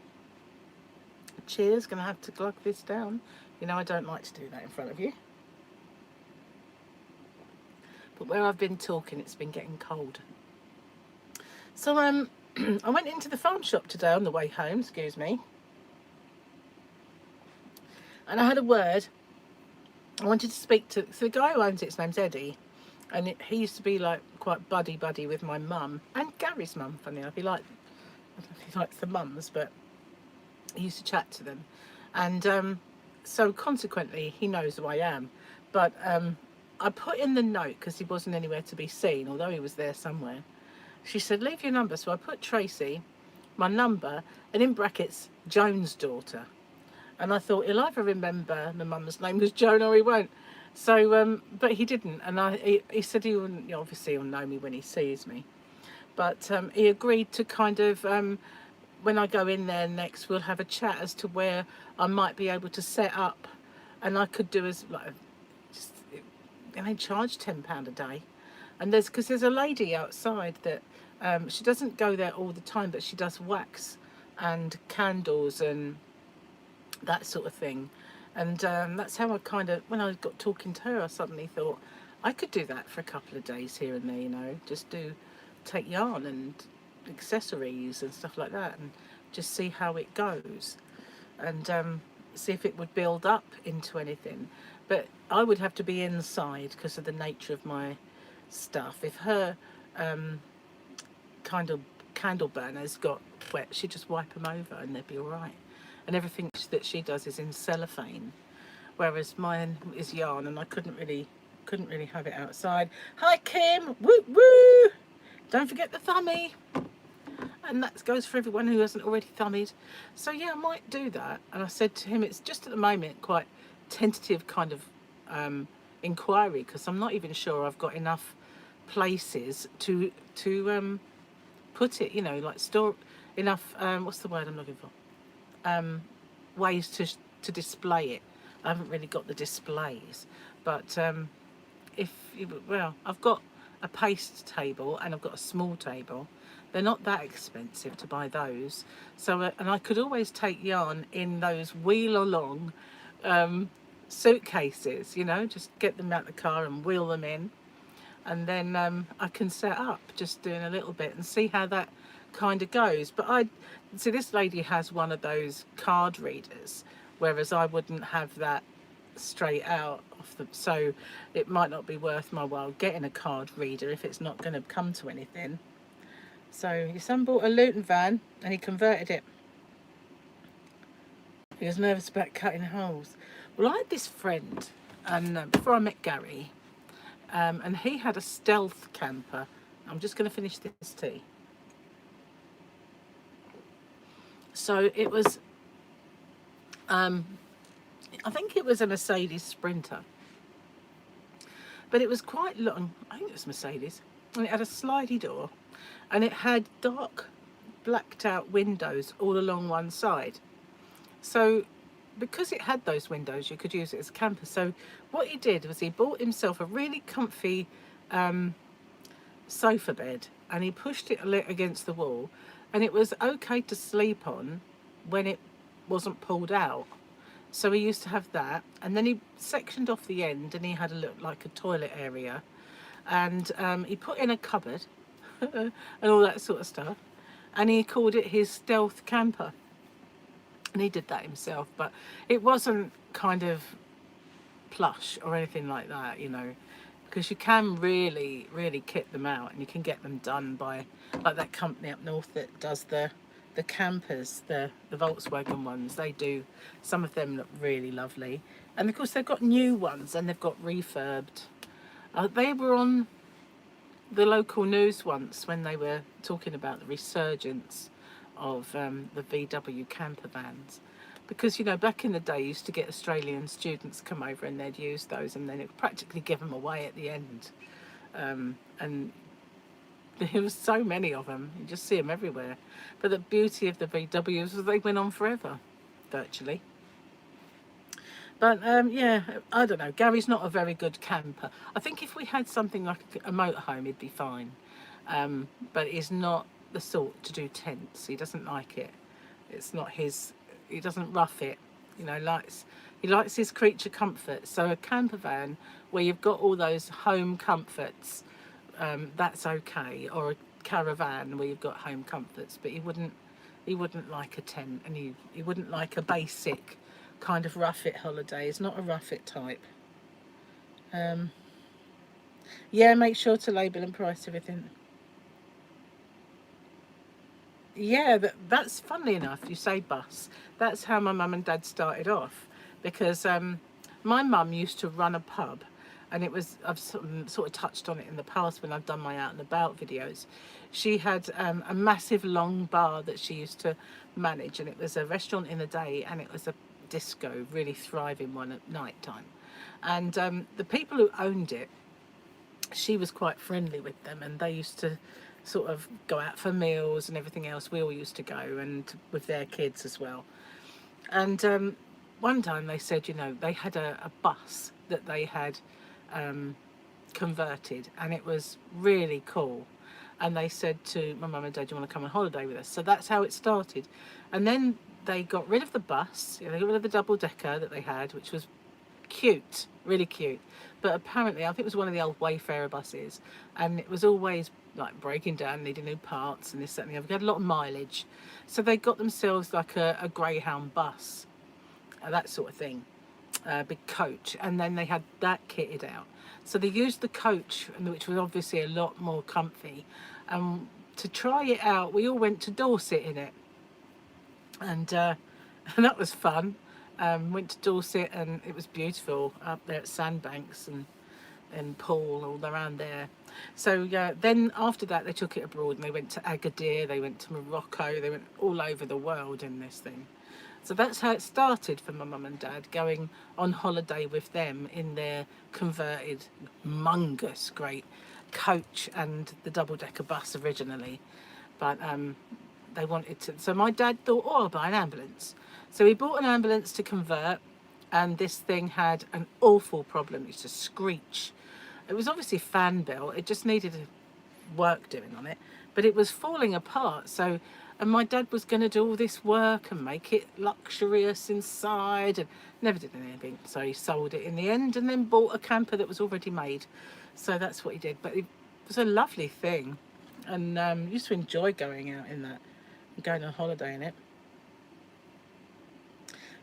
Cheers. Gonna have to glug this down. You know I don't like to do that in front of you. But where I've been talking, it's been getting cold. So I went into the farm shop today on the way home. Excuse me. And I had a word. I wanted to speak to the guy who owns it. His name's Eddie, and he used to be like quite buddy with my mum and Gary's mum. Funny enough, I don't know if he likes the mums, but he used to chat to them, and so consequently he knows who I am. But I put in the note, because he wasn't anywhere to be seen, although he was there somewhere. She said, leave your number. So I put Tracy, my number, and in brackets, Joan's daughter. And I thought, he'll either remember my mum's name was Joan or he won't. So, but he didn't. And he said he wouldn't, you know, obviously he'll know me when he sees me. But he agreed to kind of, when I go in there next, we'll have a chat as to where I might be able to set up. And I could do as, like, just, they charge £10 a day. And because there's a lady outside that, she doesn't go there all the time, but she does wax and candles and that sort of thing. And that's how I kind of, when I got talking to her, I suddenly thought I could do that for a couple of days here and there, you know, just take yarn and accessories and stuff like that, and just see how it goes, and see if it would build up into anything. But I would have to be inside because of the nature of my stuff. If her kind of candle burners got wet, she'd just wipe them over and they'd be all right. And everything that she does is in cellophane, whereas mine is yarn, and I couldn't really have it outside. Hi Kim, woo woo! Don't forget the thumbie, and that goes for everyone who hasn't already thummied. So yeah, I might do that. And I said to him, it's just at the moment quite tentative kind of inquiry, because I'm not even sure I've got enough places to put it, you know, like store enough. What's the word I'm looking for? Ways to display it. I haven't really got the displays, but well, I've got a paste table and I've got a small table. They're not that expensive to buy those. So and I could always take yarn in those wheel along suitcases, you know, just get them out the car and wheel them in, and then I can set up just doing a little bit and see how that kind of goes. But I see this lady has one of those card readers, whereas I wouldn't have that straight out off the, so it might not be worth my while getting a card reader if it's not going to come to anything. So your son bought a Luton van and he converted it. He was nervous about cutting holes. Well, I had this friend, and before I met Gary, and he had a Stealth camper. I'm just going to finish this tea. So it was, I think it was a Mercedes Sprinter, but it was quite long. I think it was Mercedes, and it had a slidey door, and it had dark, blacked out windows all along one side. So because it had those windows, you could use it as a camper. So what he did was he bought himself a really comfy sofa bed, and he pushed it against the wall, and it was okay to sleep on when it wasn't pulled out. So he used to have that, and then he sectioned off the end, and he had a look like a toilet area, and he put in a cupboard and all that sort of stuff, and he called it his Stealth camper. And he did that himself, but it wasn't kind of plush or anything like that, you know, because you can really kit them out, and you can get them done by like that company up north that does the campers, the Volkswagen ones. They do, some of them look really lovely, and of course they've got new ones and they've got refurbed. They were on the local news once when they were talking about the resurgence of the VW camper vans, because you know, back in the day you used to get Australian students come over and they'd use those, and then it would practically give them away at the end, and there was so many of them, you just see them everywhere. But the beauty of the VWs was they went on forever, virtually. But yeah, I don't know, Gary's not a very good camper. I think if we had something like a motorhome he'd be fine, but he's not the sort to do tents. He doesn't like it. It's not his, he doesn't rough it, you know, he likes his creature comfort. So a camper van where you've got all those home comforts, that's okay, or a caravan where you've got home comforts, but he wouldn't like a tent, and he wouldn't like a basic kind of rough it holiday. He's not a rough it type. Yeah, make sure to label and price everything. Yeah, that's funnily enough, you say bus. That's how my mum and dad started off, because my mum used to run a pub, and it was, I've sort of touched on it in the past when I've done my out and about videos. She had a massive long bar that she used to manage, and it was a restaurant in the day and it was a disco, really thriving one at night time. And the people who owned it, she was quite friendly with them, and they used to sort of go out for meals and everything else. We all used to go, and with their kids as well. And one time they said, you know, they had a bus that they had converted, and it was really cool. And they said to my mum and dad, do you want to come on holiday with us? So that's how it started. And then they got rid of the bus, you know, they got rid of the double decker that they had, which was cute, really cute. But apparently, I think it was one of the old Wayfarer buses, and it was always like breaking down, needing new parts and this, that and the other. They had a lot of mileage. So they got themselves like a Greyhound bus, that sort of thing, big coach. And then they had that kitted out. So they used the coach, which was obviously a lot more comfy. To try it out, we all went to Dorset in it. And that was fun. Went to Dorset, and it was beautiful up there at Sandbanks and Poole, all around there. So yeah, then after that they took it abroad, and they went to Agadir, they went to Morocco, they went all over the world in this thing. So that's how it started for my mum and dad, going on holiday with them in their converted, humongous, great coach and the double-decker bus originally. But they wanted to, so my dad thought, oh, I'll buy an ambulance. So he bought an ambulance to convert, and this thing had an awful problem. It used to screech. It was obviously fan built, it just needed work doing on it, but it was falling apart. So, and my dad was going to do all this work and make it luxurious inside, and never did anything. So he sold it in the end, and then bought a camper that was already made. So that's what he did. But it was a lovely thing, and used to enjoy going out in that and going on holiday in it.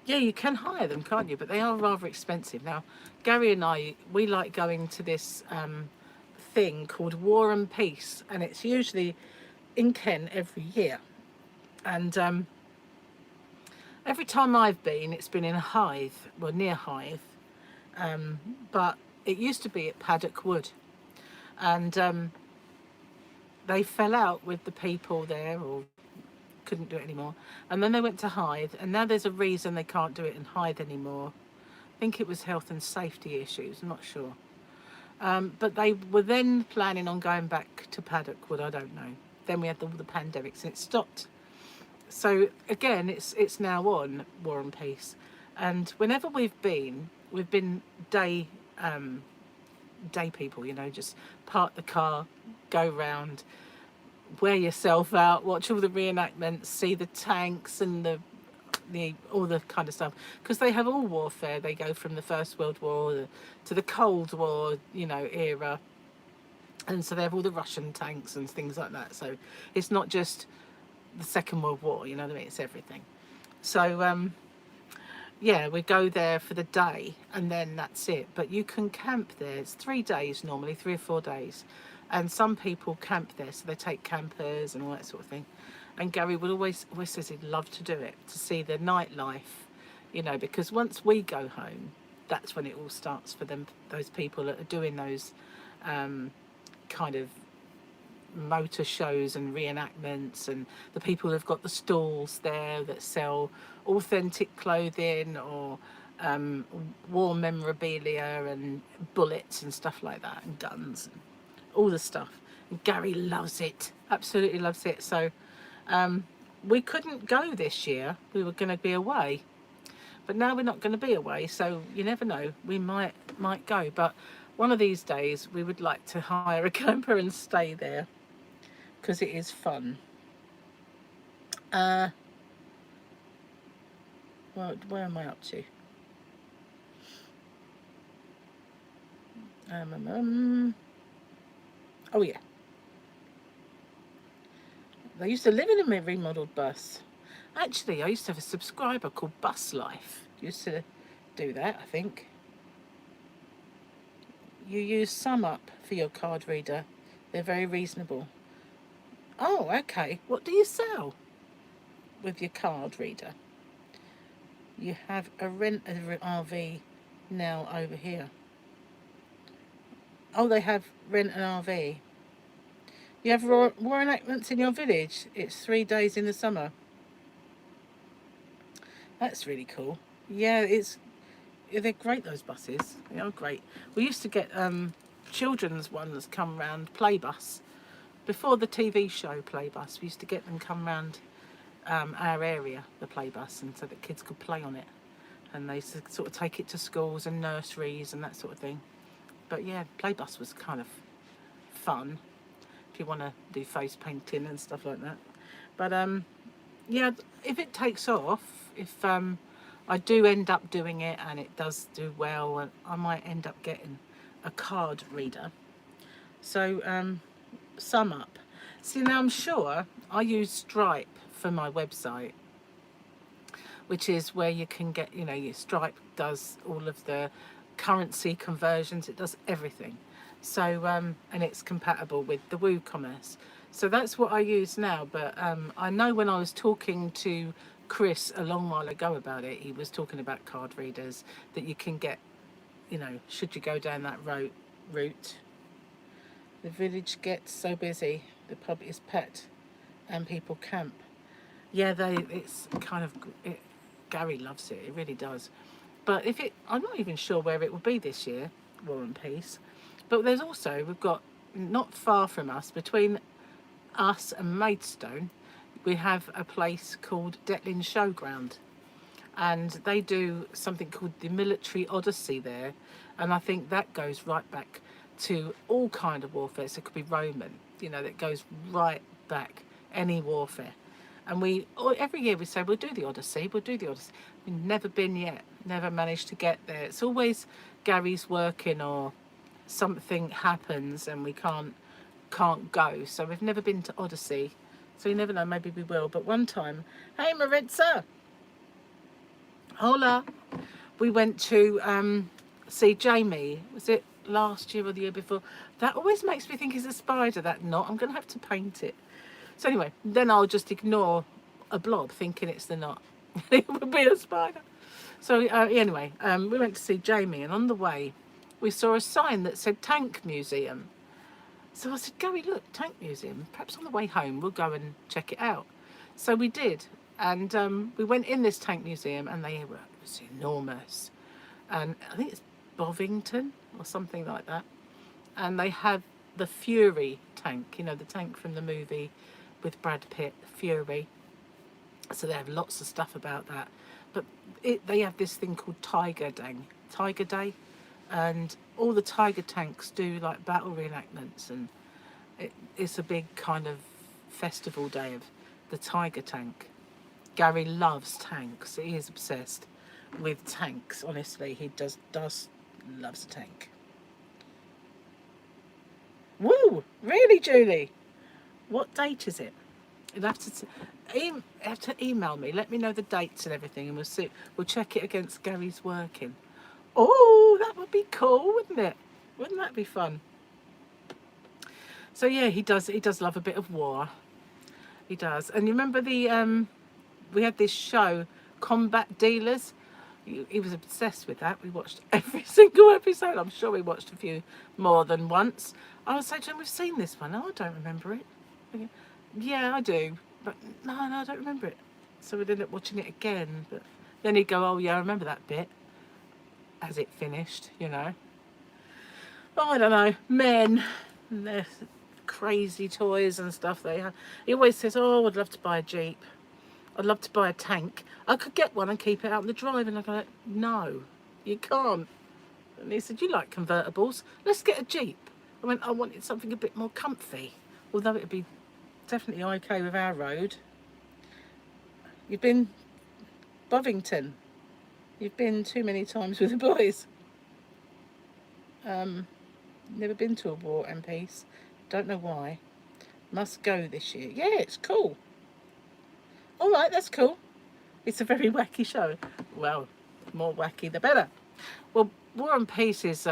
Yeah, you can hire them, can't you? But they are rather expensive. Now, Gary and I, we like going to this thing called War and Peace, and it's usually in Kent every year. And every time I've been, it's been in Hythe, well, near Hythe. But it used to be at Paddock Wood, and they fell out with the people there, or couldn't do it anymore, and then they went to Hythe, and now there's a reason they can't do it in Hythe anymore. I think it was health and safety issues, I'm not sure. But they were then planning on going back to Paddock Wood, I don't know. Then we had all the pandemics and it stopped. So again, it's now on War and Peace. And whenever we've been day people, you know, just park the car, go round, wear yourself out, watch all the reenactments, see the tanks and the all the kind of stuff, because they have all warfare. They go from the First World War to the Cold War, you know, era, and so they have all the Russian tanks and things like that. So it's not just the Second World War, you know what I mean? It's everything. So yeah, we go there for the day and then that's it. But you can camp there. It's 3 days normally, 3 or 4 days, and some people camp there, so they take campers and all that sort of thing. And Gary would always says he'd love to do it, to see the nightlife, you know, because once we go home, that's when it all starts for them, those people that are doing those kind of motor shows and reenactments, and the people who've got the stalls there that sell authentic clothing or war memorabilia and bullets and stuff like that, and guns and all the stuff. And Gary loves it, absolutely loves it. So we couldn't go this year. We were going to be away, but now we're not going to be away, so you never know, we might go. But one of these days we would like to hire a camper and stay there, because it is fun. Well, where am I up to? Oh yeah, they used to live in a remodeled bus. Actually, I used to have a subscriber called Bus Life. Used to do that, I think. You use SumUp for your card reader. They're very reasonable. Oh, okay. What do you sell with your card reader? You have a rent an RV now over here. Oh, they have rent an RV. You have war enactments in your village. It's 3 days in the summer. That's really cool. Yeah, they're great, those buses. They are great. We used to get children's ones come round, Playbus. Before the TV show Playbus, we used to get them come round our area, the Playbus, and so that kids could play on it. And they used to sort of take it to schools and nurseries and that sort of thing. But yeah, Playbus was kind of fun if you want to do face painting and stuff like that. But yeah, if it takes off, if I do end up doing it and it does do well, and I might end up getting a card reader. So SumUp. See, now I'm sure I use Stripe for my website, which is where you can get, you know, your Stripe does all of the currency conversions, it does everything. So and it's compatible with the WooCommerce. So that's what I use now. But I know when I was talking to Chris a long while ago about it, he was talking about card readers that you can get, you know, should you go down that route. The village gets so busy, the pub is pet and people camp. Yeah, it's kind of, Gary loves it, it really does. But I'm not even sure where it will be this year, War and Peace. But there's also, we've got, not far from us, between us and Maidstone, we have a place called Detlin Showground. And they do something called the Military Odyssey there. And I think that goes right back to all kind of warfare. So it could be Roman, you know, that goes right back, any warfare. And every year we say, we'll do the Odyssey, we'll do the Odyssey. We've never been yet, never managed to get there. It's always Gary's working or something happens and we can't go. So we've never been to Odyssey. So you never know, maybe we will. But one time, hey Maritza, hola. We went to see Jamie. Was it last year or the year before? That always makes me think it's a spider, that knot. I'm going to have to paint it. So anyway, then I'll just ignore a blob thinking it's the knot. It would be a spider. So anyway, we went to see Jamie, and on the way we saw a sign that said Tank Museum. So I said, Gary, look, Tank Museum. Perhaps on the way home we'll go and check it out. So we did, and we went in this tank museum, and it was enormous. And I think it's Bovington or something like that. And they have the Fury tank, you know, the tank from the movie with Brad Pitt, Fury. So they have lots of stuff about that. But they have this thing called Tiger Day, and all the Tiger tanks do like battle reenactments, and it's a big kind of festival day of the Tiger tank. Gary loves tanks. He is obsessed with tanks. Honestly, he does loves a tank. Woo! Really, Julie? What date is it? You'll have to email me. Let me know the dates and everything, and we'll see. We'll check it against Gary's working. Oh, that would be cool, wouldn't it? Wouldn't that be fun? So yeah, he does love a bit of war. He does. And you remember we had this show, Combat Dealers. He was obsessed with that. We watched every single episode. I'm sure we watched a few more than once. I was saying to him, we've seen this one. Oh, I don't remember it. Yeah, I do. But no, I don't remember it. So we'd end up watching it again. But then he'd go, oh yeah, I remember that bit. As it finished, you know. Oh, I don't know. Men, their crazy toys and stuff they have. He always says, oh, I'd love to buy a Jeep. I'd love to buy a tank. I could get one and keep it out in the drive. And I go, no, you can't. And he said, you like convertibles? Let's get a Jeep. I went, I wanted something a bit more comfy. Although it would be definitely okay with our road. You've been Bovington. You've been too many times with the boys. Never been to a War and Peace. Don't know why. Must go this year. Yeah, it's cool. All right, that's cool. It's a very wacky show. Well, more wacky the better. Well, War and Peace is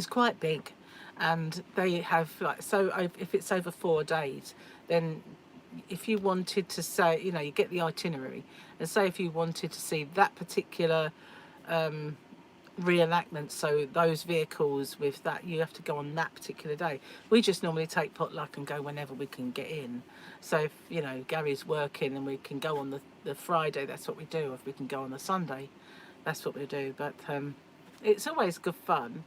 quite big, and they have like, so if it's over 4 days, then if you wanted to say, you know, you get the itinerary, and say if you wanted to see that particular reenactment, so those vehicles with that, you have to go on that particular day. We just normally take potluck and go whenever we can get in. So if, you know, Gary's working and we can go on the Friday, that's what we do. If we can go on the Sunday, that's what we do. But it's always good fun.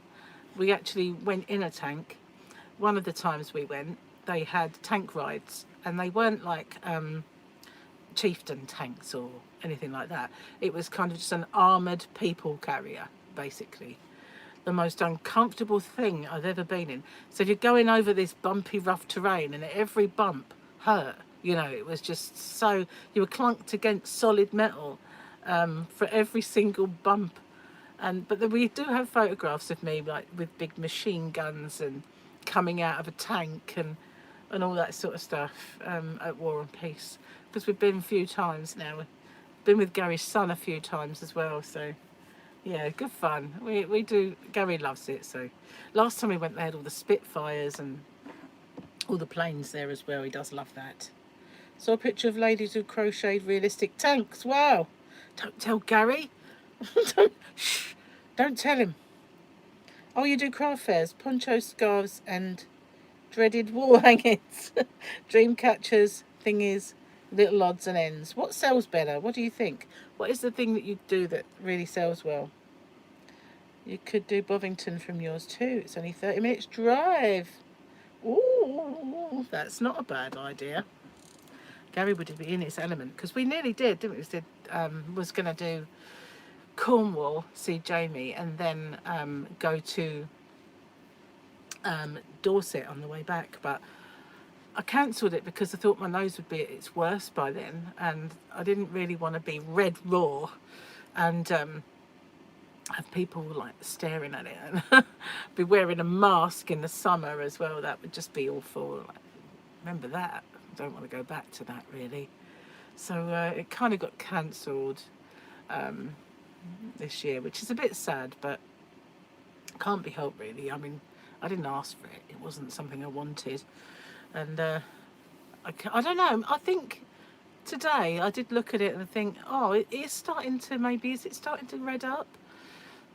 We actually went in a tank. One of the times we went, they had tank rides, and they weren't like chieftain tanks or anything like that. It was kind of just an armoured people carrier, basically. The most uncomfortable thing I've ever been in. So if you're going over this bumpy, rough terrain, and every bump hurt, you know, it was just so, you were clunked against solid metal for every single bump. But we do have photographs of me like with big machine guns and coming out of a tank and all that sort of stuff at War and Peace, because we've been a few times now. We've been with Gary's son a few times as well, so yeah, good fun. We do. Gary loves it. So last time we went, they had all the Spitfires and all the planes there as well. He does love that. Saw a picture of ladies who crocheted realistic tanks. Wow! Don't tell Gary. Shh, don't tell him. Oh, you do craft fairs, poncho scarves and dreaded wall hangings, dream catchers, thingies, little odds and ends. What sells better? What do you think? What is the thing that you do that really sells well? You could do Bovington from yours too. It's only 30 minutes drive. Ooh, that's not a bad idea. Gary would be in his element, because we nearly did, didn't we? We was going to do Cornwall, see Jamie, and then go to Dorset on the way back, but I cancelled it because I thought my nose would be at its worst by then, and I didn't really want to be red raw and have people like staring at it and be wearing a mask in the summer as well. That would just be awful. Like, remember that? I don't want to go back to that really. So it kind of got cancelled this year, which is a bit sad, but can't be helped really. I mean, I didn't ask for it. It wasn't something I wanted. And I don't know. I think today I did look at it and think, oh, it is starting to, maybe, is it starting to red up?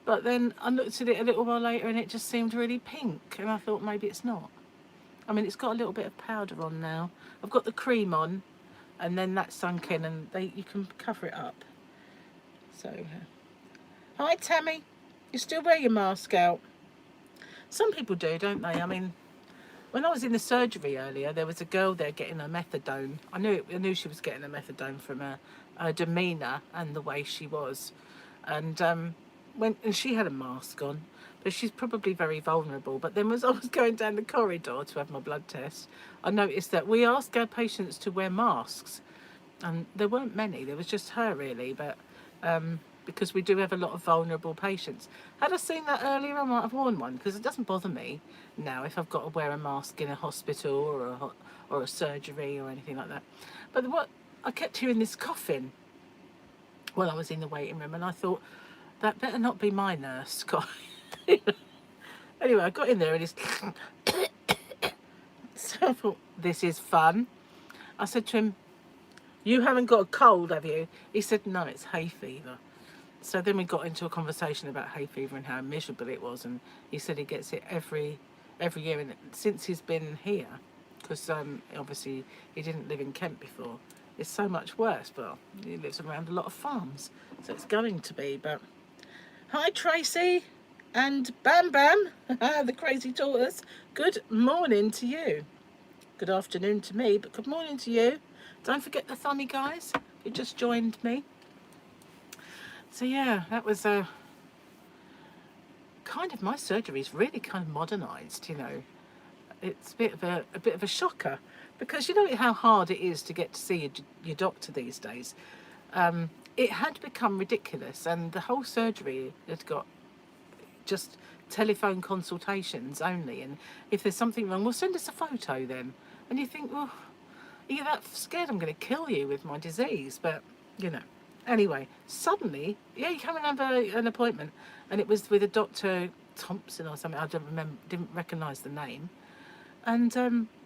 But then I looked at it a little while later and it just seemed really pink, and I thought maybe it's not. I mean, it's got a little bit of powder on now. I've got the cream on, and then that's sunk in, and you can cover it up. So, hi Tammy, you still wear your mask out? Some people do, don't they? I mean, when I was in the surgery earlier, there was a girl there getting her methadone. I knew she was getting her methadone from her demeanour and the way she was, and and she had a mask on, but she's probably very vulnerable. But then as I was going down the corridor to have my blood test, I noticed that we ask our patients to wear masks, and there weren't many. There was just her really, but because we do have a lot of vulnerable patients. Had I seen that earlier, I might have worn one, because it doesn't bother me now if I've got to wear a mask in a hospital or a surgery or anything like that. But what I kept hearing this coughing while I was in the waiting room, and I thought that better not be my nurse guy. Anyway, I got in there and he's so I thought, this is fun. I said to him, "You haven't got a cold, have you?" He said, "No, it's hay fever." So then we got into a conversation about hay fever and how miserable it was, and he said he gets it every year, and since he's been here, because obviously he didn't live in Kent before, it's so much worse. But he lives around a lot of farms, so it's going to be. But hi Tracy and Bam Bam, the crazy tortoise. Good morning to you. Good afternoon to me, but good morning to you. Don't forget the thummy, guys, who just joined me. So yeah, that was kind of, my surgery's really kind of modernised, you know. It's a bit of a shocker, because you know how hard it is to get to see your doctor these days. It had become ridiculous, and the whole surgery had got just telephone consultations only, and if there's something wrong, well, send us a photo then. And you think, well, are you that scared I'm going to kill you with my disease? But you know, anyway, suddenly, yeah, you come and have an appointment, and it was with a Dr. Thompson or something. I didn't recognise the name. And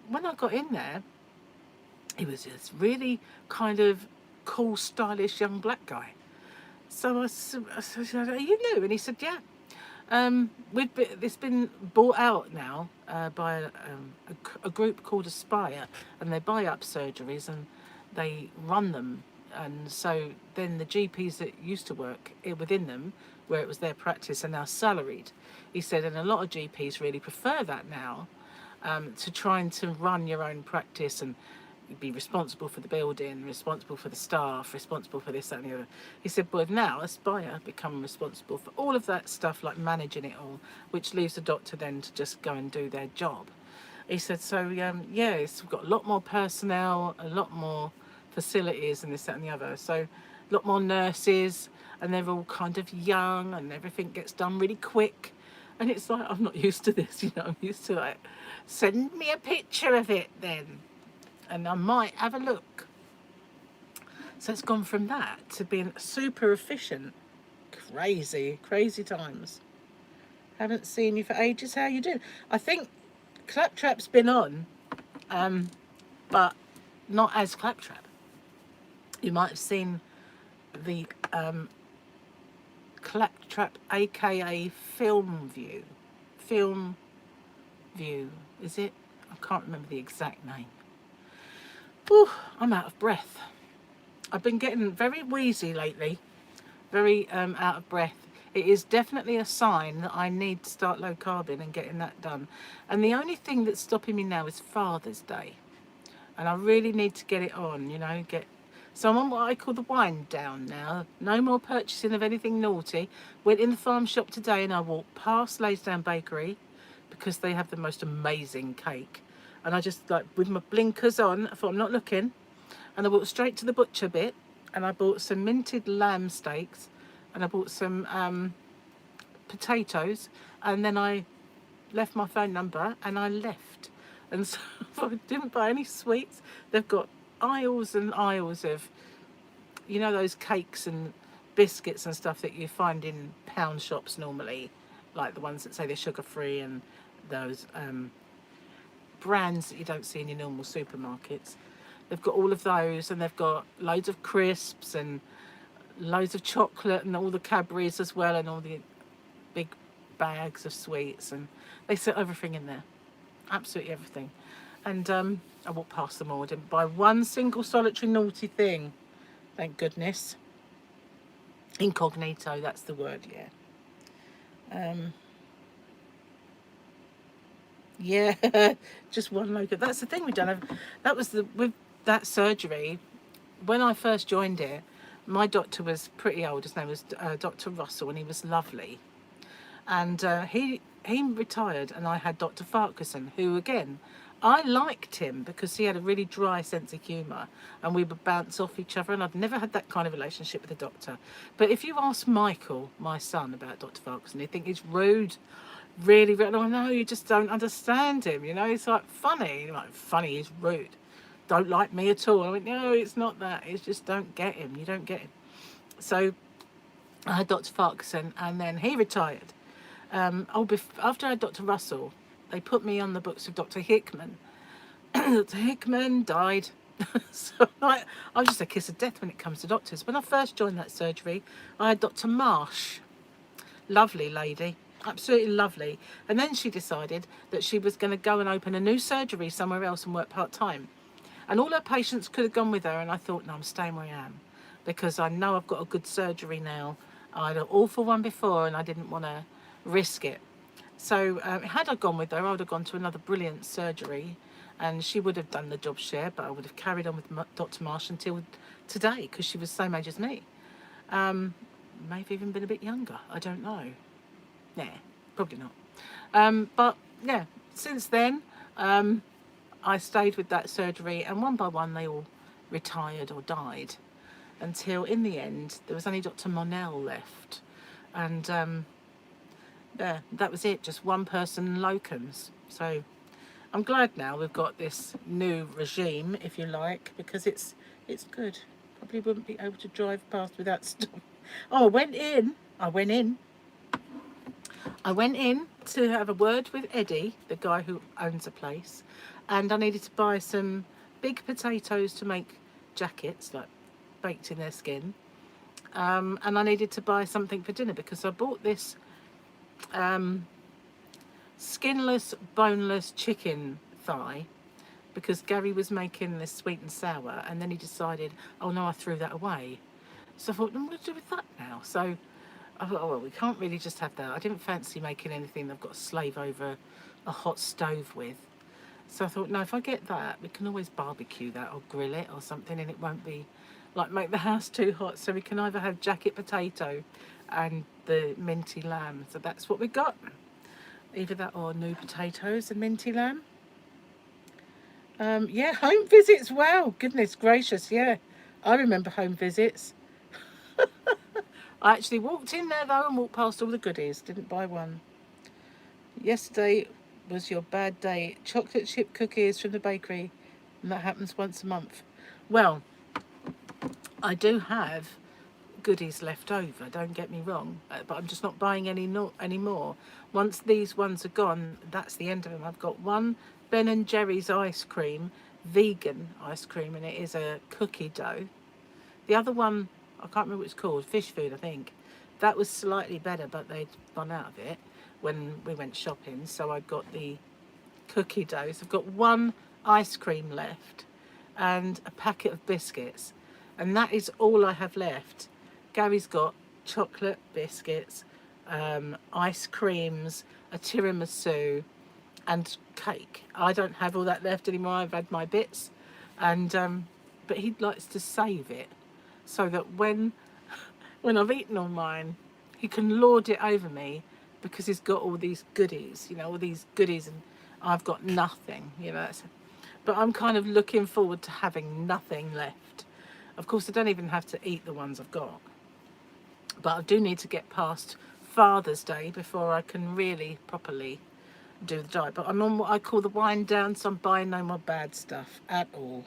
when I got in there, he was this really kind of cool, stylish young black guy. So I said, "Are you new?" And he said, "Yeah. It's been bought out now by a group called Aspire, and they buy up surgeries and they run them. And so then the GPs that used to work within them, where it was their practice, are now salaried." He said, and a lot of GPs really prefer that now, to trying to run your own practice and be responsible for the building, responsible for the staff, responsible for this, that and the other. He said, but now Aspire become responsible for all of that stuff, like managing it all, which leaves the doctor then to just go and do their job. He said, so yeah, it's got a lot more personnel, a lot more facilities and this, that and the other. So a lot more nurses, and they're all kind of young, and everything gets done really quick. And it's like, I'm not used to this, you know. I'm used to like, send me a picture of it then, and I might have a look. So it's gone from that to being super efficient. Crazy times. Haven't seen you for ages. How you doing? I think Claptrap's been on, but not as Claptrap. You might have seen the Claptrap, aka Film View, is it? I can't remember the exact name. Whew, I'm out of breath. I've been getting very wheezy lately, very out of breath. It is definitely a sign that I need to start low carbing and getting that done. And the only thing that's stopping me now is Father's Day, and I really need to get it on, you know, so I'm on what I call the wind down now. No more purchasing of anything naughty. Went in the farm shop today and I walked past Laysdown Bakery, because they have the most amazing cake. And I just, like, with my blinkers on, I thought, I'm not looking. And I walked straight to the butcher bit, and I bought some minted lamb steaks, and I bought some potatoes, and then I left my phone number and I left. And so I didn't buy any sweets. They've got aisles and aisles of, you know, those cakes and biscuits and stuff that you find in pound shops normally, like the ones that say they're sugar free, and those brands that you don't see in your normal supermarkets. They've got all of those, and they've got loads of crisps and loads of chocolate and all the Cadbury's as well, and all the big bags of sweets, and they set everything in there, absolutely everything. And I walked past them all. I didn't buy one single solitary naughty thing, thank goodness. Incognito, that's the word, yeah. Yeah, just one logo. That's the thing we done. That was the with that surgery. When I first joined it, my doctor was pretty old. His name was Dr. Russell, and he was lovely. And he retired, and I had Dr. Farquharson, who again, I liked him because he had a really dry sense of humour, and we would bounce off each other. And I've never had that kind of relationship with a doctor. But if you ask Michael, my son, about Dr. Farquharson, he'd think he's rude. Really, really, oh no, you just don't understand him. You know, it's like funny. Like funny, he's rude. Don't like me at all. I went, no, it's not that. It's just don't get him. You don't get him. So I had Dr. Farquharson, and then he retired. After I had Dr. Russell, they put me on the books of Dr. Hickman. Dr. Hickman died. So I was just a kiss of death when it comes to doctors. When I first joined that surgery, I had Dr. Marsh. Lovely lady. Absolutely lovely. And then she decided that she was going to go and open a new surgery somewhere else and work part-time. And all her patients could have gone with her, and I thought, no, I'm staying where I am, because I know I've got a good surgery now. I had an awful one before, and I didn't want to risk it. So had I gone with her, I would have gone to another brilliant surgery, and she would have done the job share, but I would have carried on with Dr. Marsh until today, because she was the same age as me. Maybe even been a bit younger. I don't know. Yeah, probably not. But yeah, since then, I stayed with that surgery, and one by one they all retired or died, until in the end there was only Dr. Monell left, and yeah, that was it. Just one person locums. So I'm glad now we've got this new regime, if you like, because it's good. Probably wouldn't be able to drive past without stuff. Oh, I went in to have a word with Eddie, the guy who owns a place, and I needed to buy some big potatoes to make jackets, like baked in their skin. And I needed to buy something for dinner, because I bought this skinless, boneless chicken thigh, because Gary was making this sweet and sour, and then he decided, oh no, I threw that away. So I thought, what am I going to do with that now? So I thought, oh well, we can't really just have that. I didn't fancy making anything I've got to slave over a hot stove with. So I thought, no, if I get that, we can always barbecue that or grill it or something, and it won't be like make the house too hot. So we can either have jacket potato and the minty lamb. So that's what we got. Either that or new potatoes and minty lamb. Yeah, home visits. Wow, goodness gracious, yeah. I remember home visits. I actually walked in there though and walked past all the goodies. Didn't buy one. Yesterday was your bad day. Chocolate chip cookies from the bakery, and that happens once a month. Well, I do have goodies left over, don't get me wrong, but I'm just not buying any more. Once these ones are gone, that's the end of them. I've got one Ben & Jerry's ice cream, vegan ice cream, and it is a cookie dough. The other one, I can't remember what it's called, fish food I think. That was slightly better, but they'd run out of it when we went shopping, so I got the cookie dough. So I've got one ice cream left and a packet of biscuits, and that is all I have left. Gary's got chocolate biscuits, ice creams, a tiramisu, and cake. I don't have all that left anymore. I've had my bits, and but he likes to save it so that when I've eaten all mine, he can lord it over me, because he's got all these goodies, you know, all these goodies, and I've got nothing, you know. But I'm kind of looking forward to having nothing left. Of course, I don't even have to eat the ones I've got, but I do need to get past Father's Day before I can really properly do the diet. But I'm on what I call the wind down, so I'm buying no more bad stuff at all.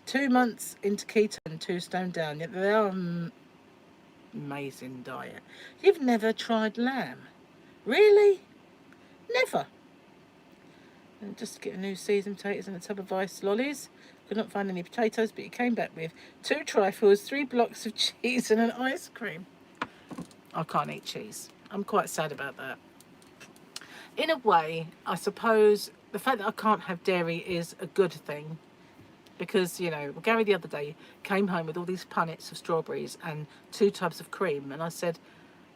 2 months into keto and 2 stone down, yet they are amazing diet. You've never tried lamb? Really? Never? And just to get a new seasoned potatoes and a tub of ice lollies. Could not find any potatoes, but he came back with 2 trifles, 3 blocks of cheese and an ice cream. I can't eat cheese. I'm quite sad about that. In a way, I suppose the fact that I can't have dairy is a good thing, because, you know, Gary the other day came home with all these punnets of strawberries and 2 tubs of cream, and I said,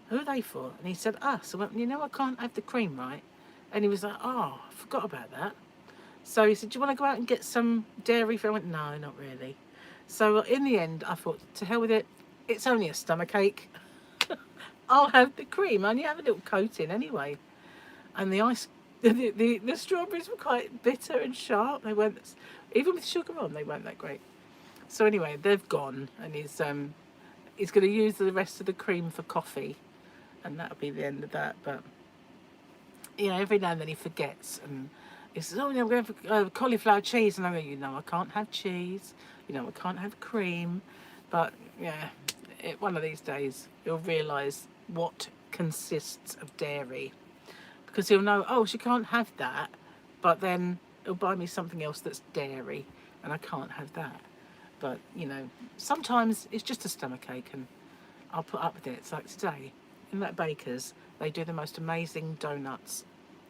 who are they for? And he said, us. I went, you know, I can't have the cream, right? And he was like, oh, I forgot about that. So he said, do you want to go out and get some dairy? I went, no, not really. So in the end, I thought, to hell with it. It's only a stomach ache. I'll have the cream. I only have a little coating anyway. And the ice, the strawberries were quite bitter and sharp. They weren't, even with sugar on, they weren't that great. So anyway, they've gone, and he's going to use the rest of the cream for coffee, and that'll be the end of that. But you know, every now and then he forgets, and he says, "Oh, yeah, I'm going for cauliflower cheese," and I go, "You know, I can't have cheese. You know, I can't have cream." But yeah, one of these days he'll realise what consists of dairy, because he'll know, oh, she can't have that, but then he'll buy me something else that's dairy, and I can't have that. But you know, sometimes it's just a stomach ache, and I'll put up with it. It's like today in that baker's, they do the most amazing donuts,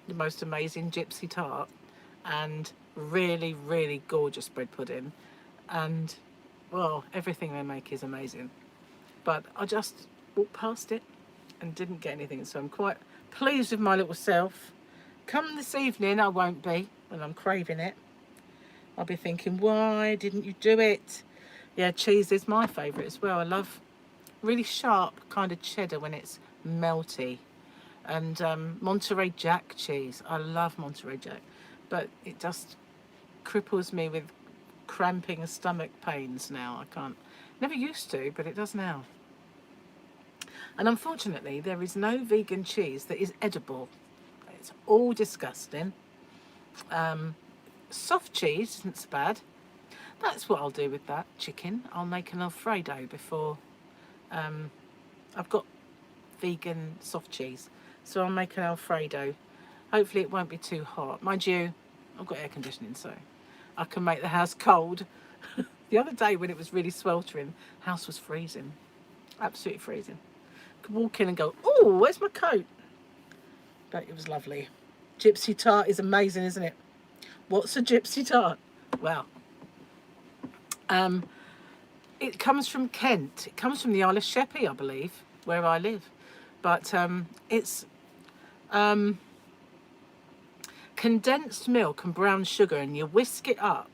the most amazing gypsy tart, and really, really gorgeous bread pudding, and well, everything they make is amazing. But I just walked past it and didn't get anything, so I'm quite pleased with my little self. Come this evening, I won't be, when I'm craving it. I'll be thinking, why didn't you do it? Yeah, cheese is my favourite as well. I love really sharp kind of cheddar when it's melty. And Monterey Jack cheese. I love Monterey Jack. But it just cripples me with cramping stomach pains now. I can't. Never used to, but it does now. And unfortunately, there is no vegan cheese that is edible. It's all disgusting. Soft cheese isn't so bad. That's what I'll do with that chicken. I'll make an Alfredo before. I've got vegan soft cheese, so I'll make an Alfredo. Hopefully it won't be too hot. Mind you, I've got air conditioning, so I can make the house cold. The other day when it was really sweltering, the house was freezing. Absolutely freezing. I could walk in and go, oh, where's my coat? But it was lovely. Gypsy tart is amazing, isn't it? What's a gypsy tart? Well, it comes from Kent. It comes from the Isle of Sheppey, I believe, where I live. But it's condensed milk and brown sugar, and you whisk it up.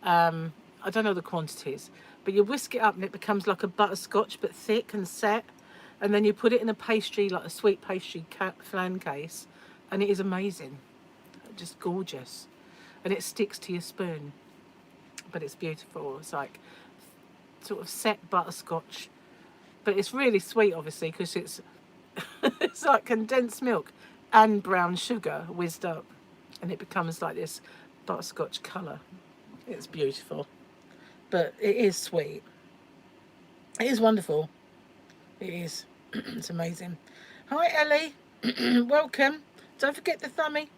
I don't know the quantities, but you whisk it up and it becomes like a butterscotch, but thick and set. And then you put it in a pastry, like a sweet pastry flan case, and it is amazing. Just gorgeous. And it sticks to your spoon. But it's beautiful. It's like sort of set butterscotch. But it's really sweet, obviously, because it's it's like condensed milk and brown sugar whizzed up. And it becomes like this butterscotch colour. It's beautiful. But it is sweet. It is wonderful. It is. It's amazing. Hi, Ellie. Welcome. Don't forget the thummy.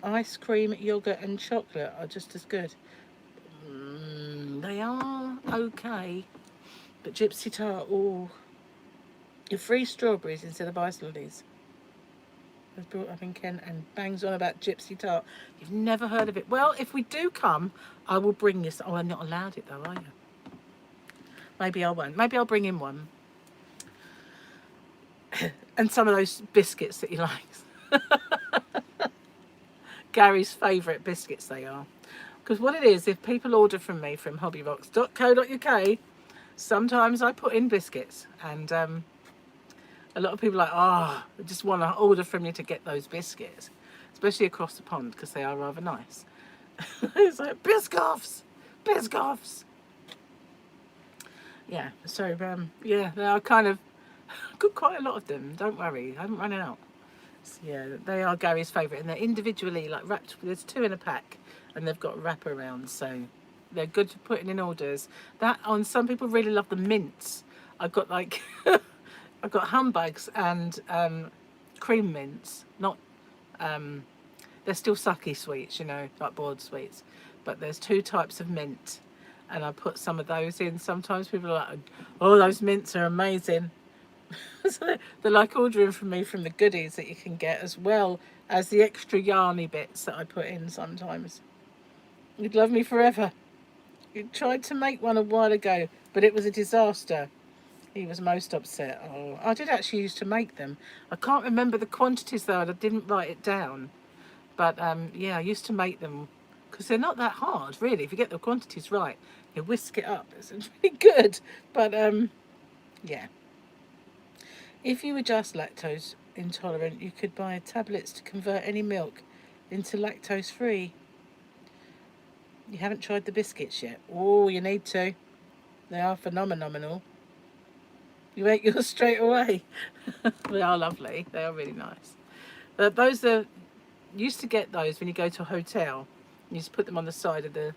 Ice cream, yogurt and chocolate are just as good. They are okay. But gypsy tart, oh. Your free strawberries instead of ice lollies. I was brought up in Kent and bangs on about gypsy tart. You've never heard of it. Well, if we do come, I will bring you some. Oh, I'm not allowed it though, are you? Maybe I won't. Maybe I'll bring in one. And some of those biscuits that he likes. Gary's favourite biscuits they are. Because what it is, if people order from me from hobbyrocks.co.uk, sometimes I put in biscuits. And a lot of people are like, oh, I just want to order from you to get those biscuits. Especially across the pond, because they are rather nice. It's like, Biscoffs! Biscoffs! Yeah, so, yeah, they are kind of, got quite a lot of them. Don't worry, I haven't run out. So, yeah, they are Gary's favourite, and they're individually, like, wrapped, there's 2 in a pack, and they've got wraparounds, so they're good for putting in orders. That, on some people really love the mints. I've got, like, I've got humbugs and cream mints, not, they're still sucky sweets, you know, like boiled sweets, but there's 2 types of mint, and I put some of those in. Sometimes people are like, oh, those mints are amazing. So they're like ordering from me from the goodies that you can get, as well as the extra yarny bits that I put in sometimes. You'd love me forever. You tried to make one a while ago, but it was a disaster. He was most upset. Oh, I did actually used to make them. I can't remember the quantities though, and I didn't write it down. But yeah, I used to make them because they're not that hard, really. If you get the quantities right, you whisk it up. It's really good. But yeah. If you were just lactose intolerant, you could buy tablets to convert any milk into lactose free. You haven't tried the biscuits yet. Oh, you need to. They are phenomenal. You ate yours straight away. They are lovely. They are really nice. Those are, used to get those when you go to a hotel. You just put them on the side of the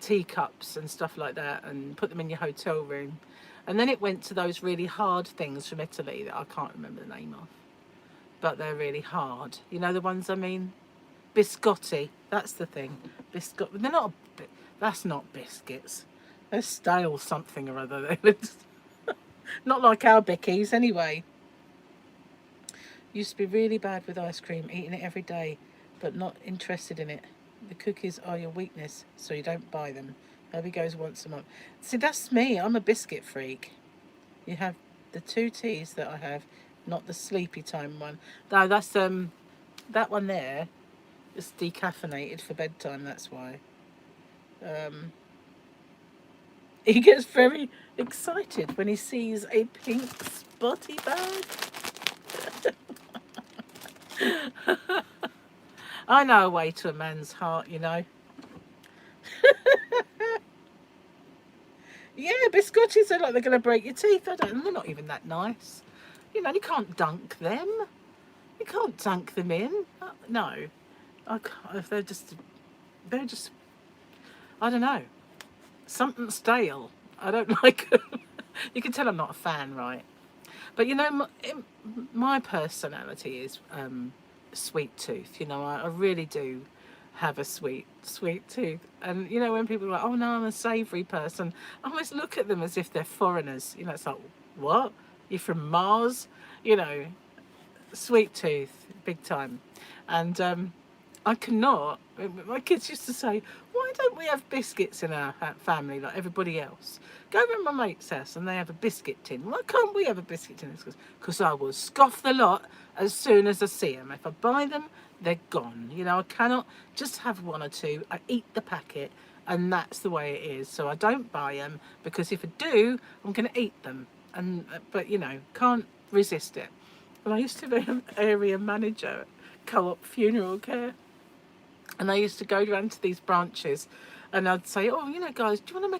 teacups and stuff like that and put them in your hotel room. And then it went to those really hard things from Italy that I can't remember the name of. But they're really hard. You know the ones I mean? Biscotti. That's the thing. They're not. That's not biscuits. They're stale something or other. Not like our bickies anyway. Used to be really bad with ice cream, eating it every day, but not interested in it. The cookies are your weakness, so you don't buy them. Herbie goes once a month. See, that's me. I'm a biscuit freak. You have the 2 teas that I have, not the sleepy time one. No, that's that one there is decaffeinated for bedtime. That's why. He gets very excited when he sees a pink spotty bag. I know a way to a man's heart, you know. Yeah, biscottis are like they're going to break your teeth. They're not even that nice. You know, you can't dunk them. You can't dunk them in. No, I can't. If they're just, I don't know, something stale. I don't like them. You can tell I'm not a fan, right? But you know, my personality is sweet tooth. You know, I really do have a sweet tooth. And you know, when people are like, oh no, I'm a savoury person, I always look at them as if they're foreigners. You know, it's like, what? You're from Mars? You know, sweet tooth, big time. And I cannot. My kids used to say, why don't we have biscuits in our family like everybody else? Go over to my mate's house and they have a biscuit tin. Why can't we have a biscuit tin? Because I will scoff the lot as soon as I see them. If I buy them, they're gone. You know, I cannot just have 1 or 2. I eat the packet, and that's the way it is. So I don't buy them, because if I do, I'm going to eat them. But you know, can't resist it. And I used to be an area manager at Co-op Funeral Care. And I used to go around to these branches and I'd say, oh, you know, guys, do you want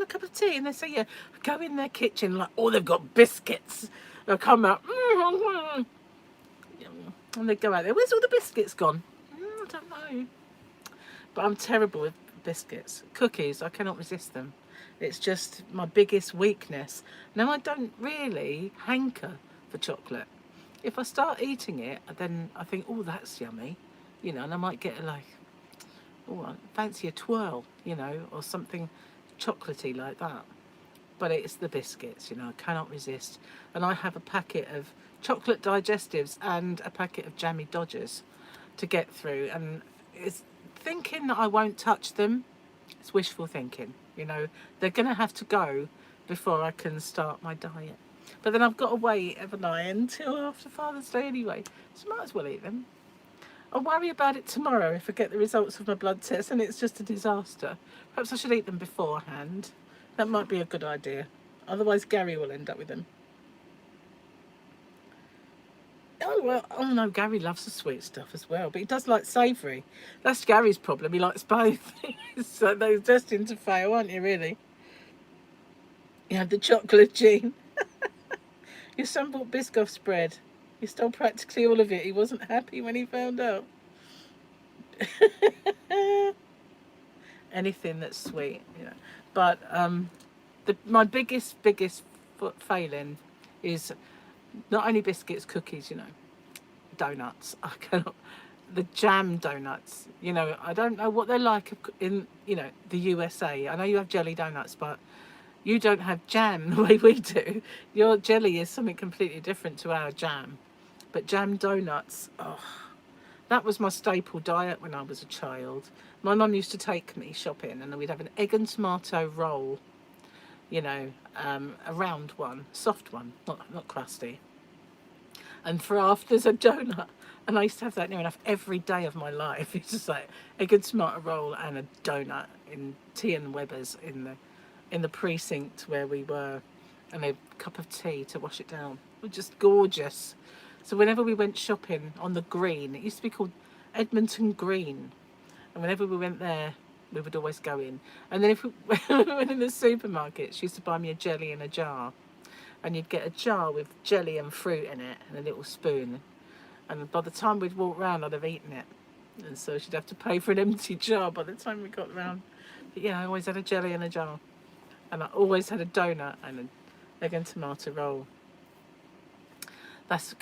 a cup of tea? And they say, yeah. I go in their kitchen like, oh, they've got biscuits. They'll come out, and they go out there. Where's all the biscuits gone? I don't know. But I'm terrible with biscuits. Cookies, I cannot resist them. It's just my biggest weakness. Now, I don't really hanker for chocolate. If I start eating it, then I think, oh, that's yummy. You know, and I might get like, oh, I fancy a twirl, you know, or something chocolatey like that. But it's the biscuits, you know, I cannot resist. And I have a packet of chocolate digestives and a packet of jammy Dodgers to get through. And it's thinking that I won't touch them, it's wishful thinking. You know, they're going to have to go before I can start my diet. But then I've got to wait, haven't I, until after Father's Day anyway. So I might as well eat them. I'll worry about it tomorrow if I get the results of my blood test and it's just a disaster. Perhaps I should eat them beforehand. That might be a good idea. Otherwise Gary will end up with them. Oh, well, oh no, Gary loves the sweet stuff as well, but he does like savoury. That's Gary's problem, he likes both. So they're destined to fail, aren't you, really? You have the chocolate gene. Your son bought Biscoff spread. He stole practically all of it. He wasn't happy when he found out. Anything that's sweet, you know. But my biggest failing is not only biscuits, cookies, you know, donuts. I cannot. The jam donuts, you know, I don't know what they're like in, you know, the USA. I know you have jelly donuts, but You don't have jam the way we do. Your jelly is something completely different to our jam. But jam donuts, oh, that was my staple diet when I was a child. My mum used to take me shopping and we'd have an egg and tomato roll, you know, a round one, soft one, not crusty. And for afters, a donut. And I used to have that near enough every day of my life. It's just like egg and tomato roll and a donut in Tea and Weber's in the precinct where we were, and a cup of tea to wash it down. It was just gorgeous. So whenever we went shopping on the Green, it used to be called Edmonton Green, and whenever we went there, we would always go in. And then if we went in the supermarket, she used to buy me a jelly in a jar, and you'd get a jar with jelly and fruit in it and a little spoon. And by the time we'd walk round, I'd have eaten it. And so she'd have to pay for an empty jar by the time we got round. But yeah, I always had a jelly in a jar. And I always had a donut and an egg and tomato roll. That's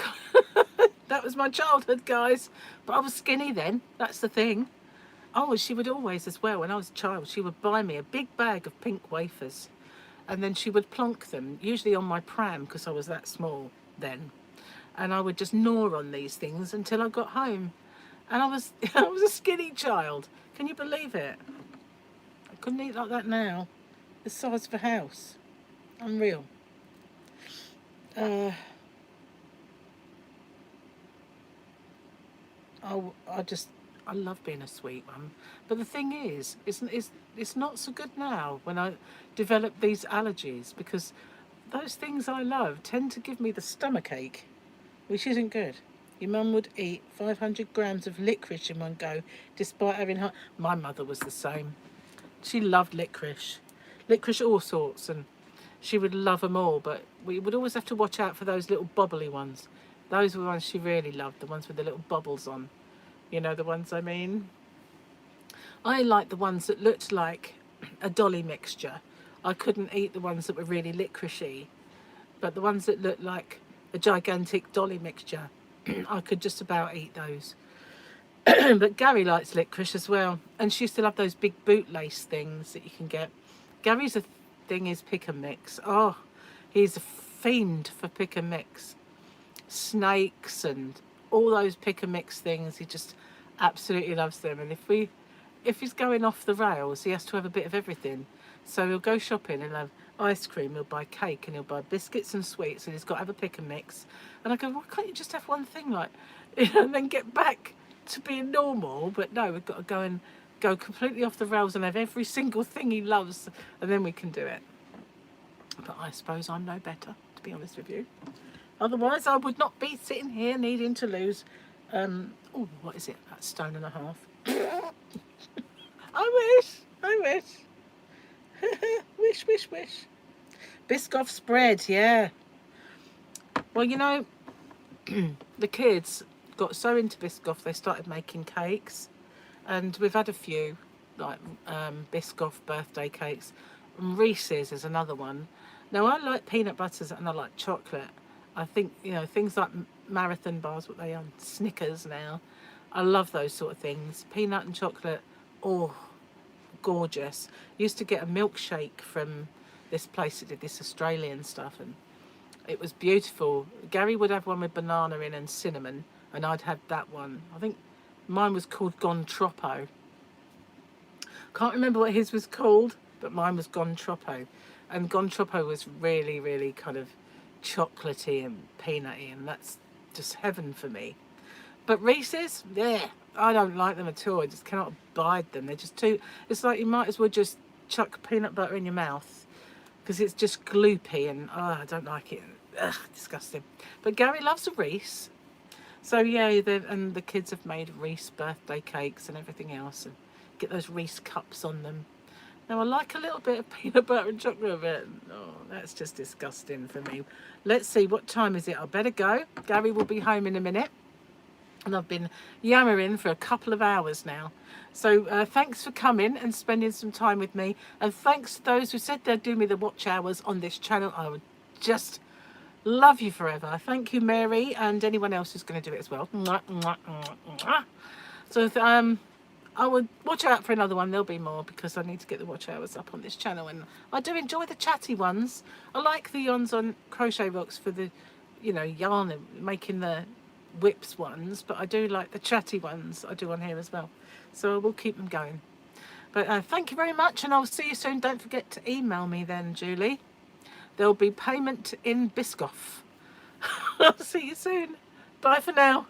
that was my childhood, guys. But I was skinny then. That's the thing. Oh, she would always, as well, when I was a child, she would buy me a big bag of pink wafers. And then she would plonk them, usually on my pram, because I was that small then. And I would just gnaw on these things until I got home. And I was a skinny child. Can you believe it? I couldn't eat like that now. The size of a house. Unreal. I love being a sweet one. But the thing is, it's not so good now when I develop these allergies, because those things I love tend to give me the stomach ache, which isn't good. Your mum would eat 500 grams of licorice in one go, despite having my mother was the same. She loved licorice all sorts, and she would love them all, but we would always have to watch out for those little bubbly ones. Those were the ones she really loved, the ones with the little bubbles on. You know the ones I mean? I liked the ones that looked like a dolly mixture. I couldn't eat the ones that were really licoricey, but the ones that looked like a gigantic dolly mixture, I could just about eat those. But Gary likes licorice as well, and she used to love those big bootlace things that you can get. Gary's thing is pick and mix. Oh, he's a fiend for pick and mix. Snakes and all those pick and mix things, he just absolutely loves them. And if he's going off the rails, he has to have a bit of everything. So he'll go shopping and have ice cream, he'll buy cake, and he'll buy biscuits and sweets, and he's got to have a pick and mix. And I go, why can't you just have one thing, like, and then get back to being normal? But no, we've got to go completely off the rails and have every single thing he loves, and then we can do it. But I suppose I'm no better, to be honest with you. Otherwise, I would not be sitting here needing to lose, what is it, about 1.5 stone. I wish. Wish. Biscoff spread, yeah. Well, you know, the kids got so into Biscoff, they started making cakes. And we've had a few, like Biscoff birthday cakes. And Reese's is another one. Now, I like peanut butters and I like chocolate. I think, you know, things like Marathon bars, what they are, Snickers now. I love those sort of things. Peanut and chocolate, oh, gorgeous. Used to get a milkshake from this place that did this Australian stuff, and it was beautiful. Gary would have one with banana in and cinnamon, and I'd have that one. I think mine was called Gontroppo. Can't remember what his was called, but mine was Gontroppo. And Gontroppo was really, really kind of chocolatey and peanutty, and that's just heaven for me. But Reese's, yeah, I don't like them at all. I just cannot abide them. They're just too, it's like you might as well just chuck peanut butter in your mouth, because it's just gloopy, and I don't like it. Ugh, disgusting. But Gary loves a Reese. So yeah, and the kids have made Reese birthday cakes and everything else, and get those Reese cups on them. Now, I like a little bit of peanut butter and chocolate, but oh, that's just disgusting for me. Let's see, what time is it? I better go. Gary will be home in a minute. And I've been yammering for a couple of hours now. So thanks for coming and spending some time with me. And thanks to those who said they'd do me the watch hours on this channel. I would just love you forever. Thank you, Mary, and anyone else who's going to do it as well. So I would watch out for another one. There'll be more because I need to get the watch hours up on this channel, and I do enjoy the chatty ones. I like the ones on Crochet Rocks for the, you know, yarn and making the whips ones, but I do like the chatty ones I do on here as well. So I will keep them going. But thank you very much, and I'll see you soon. Don't forget to email me then, Julie. There'll be payment in Biscoff. I'll see you soon. Bye for now.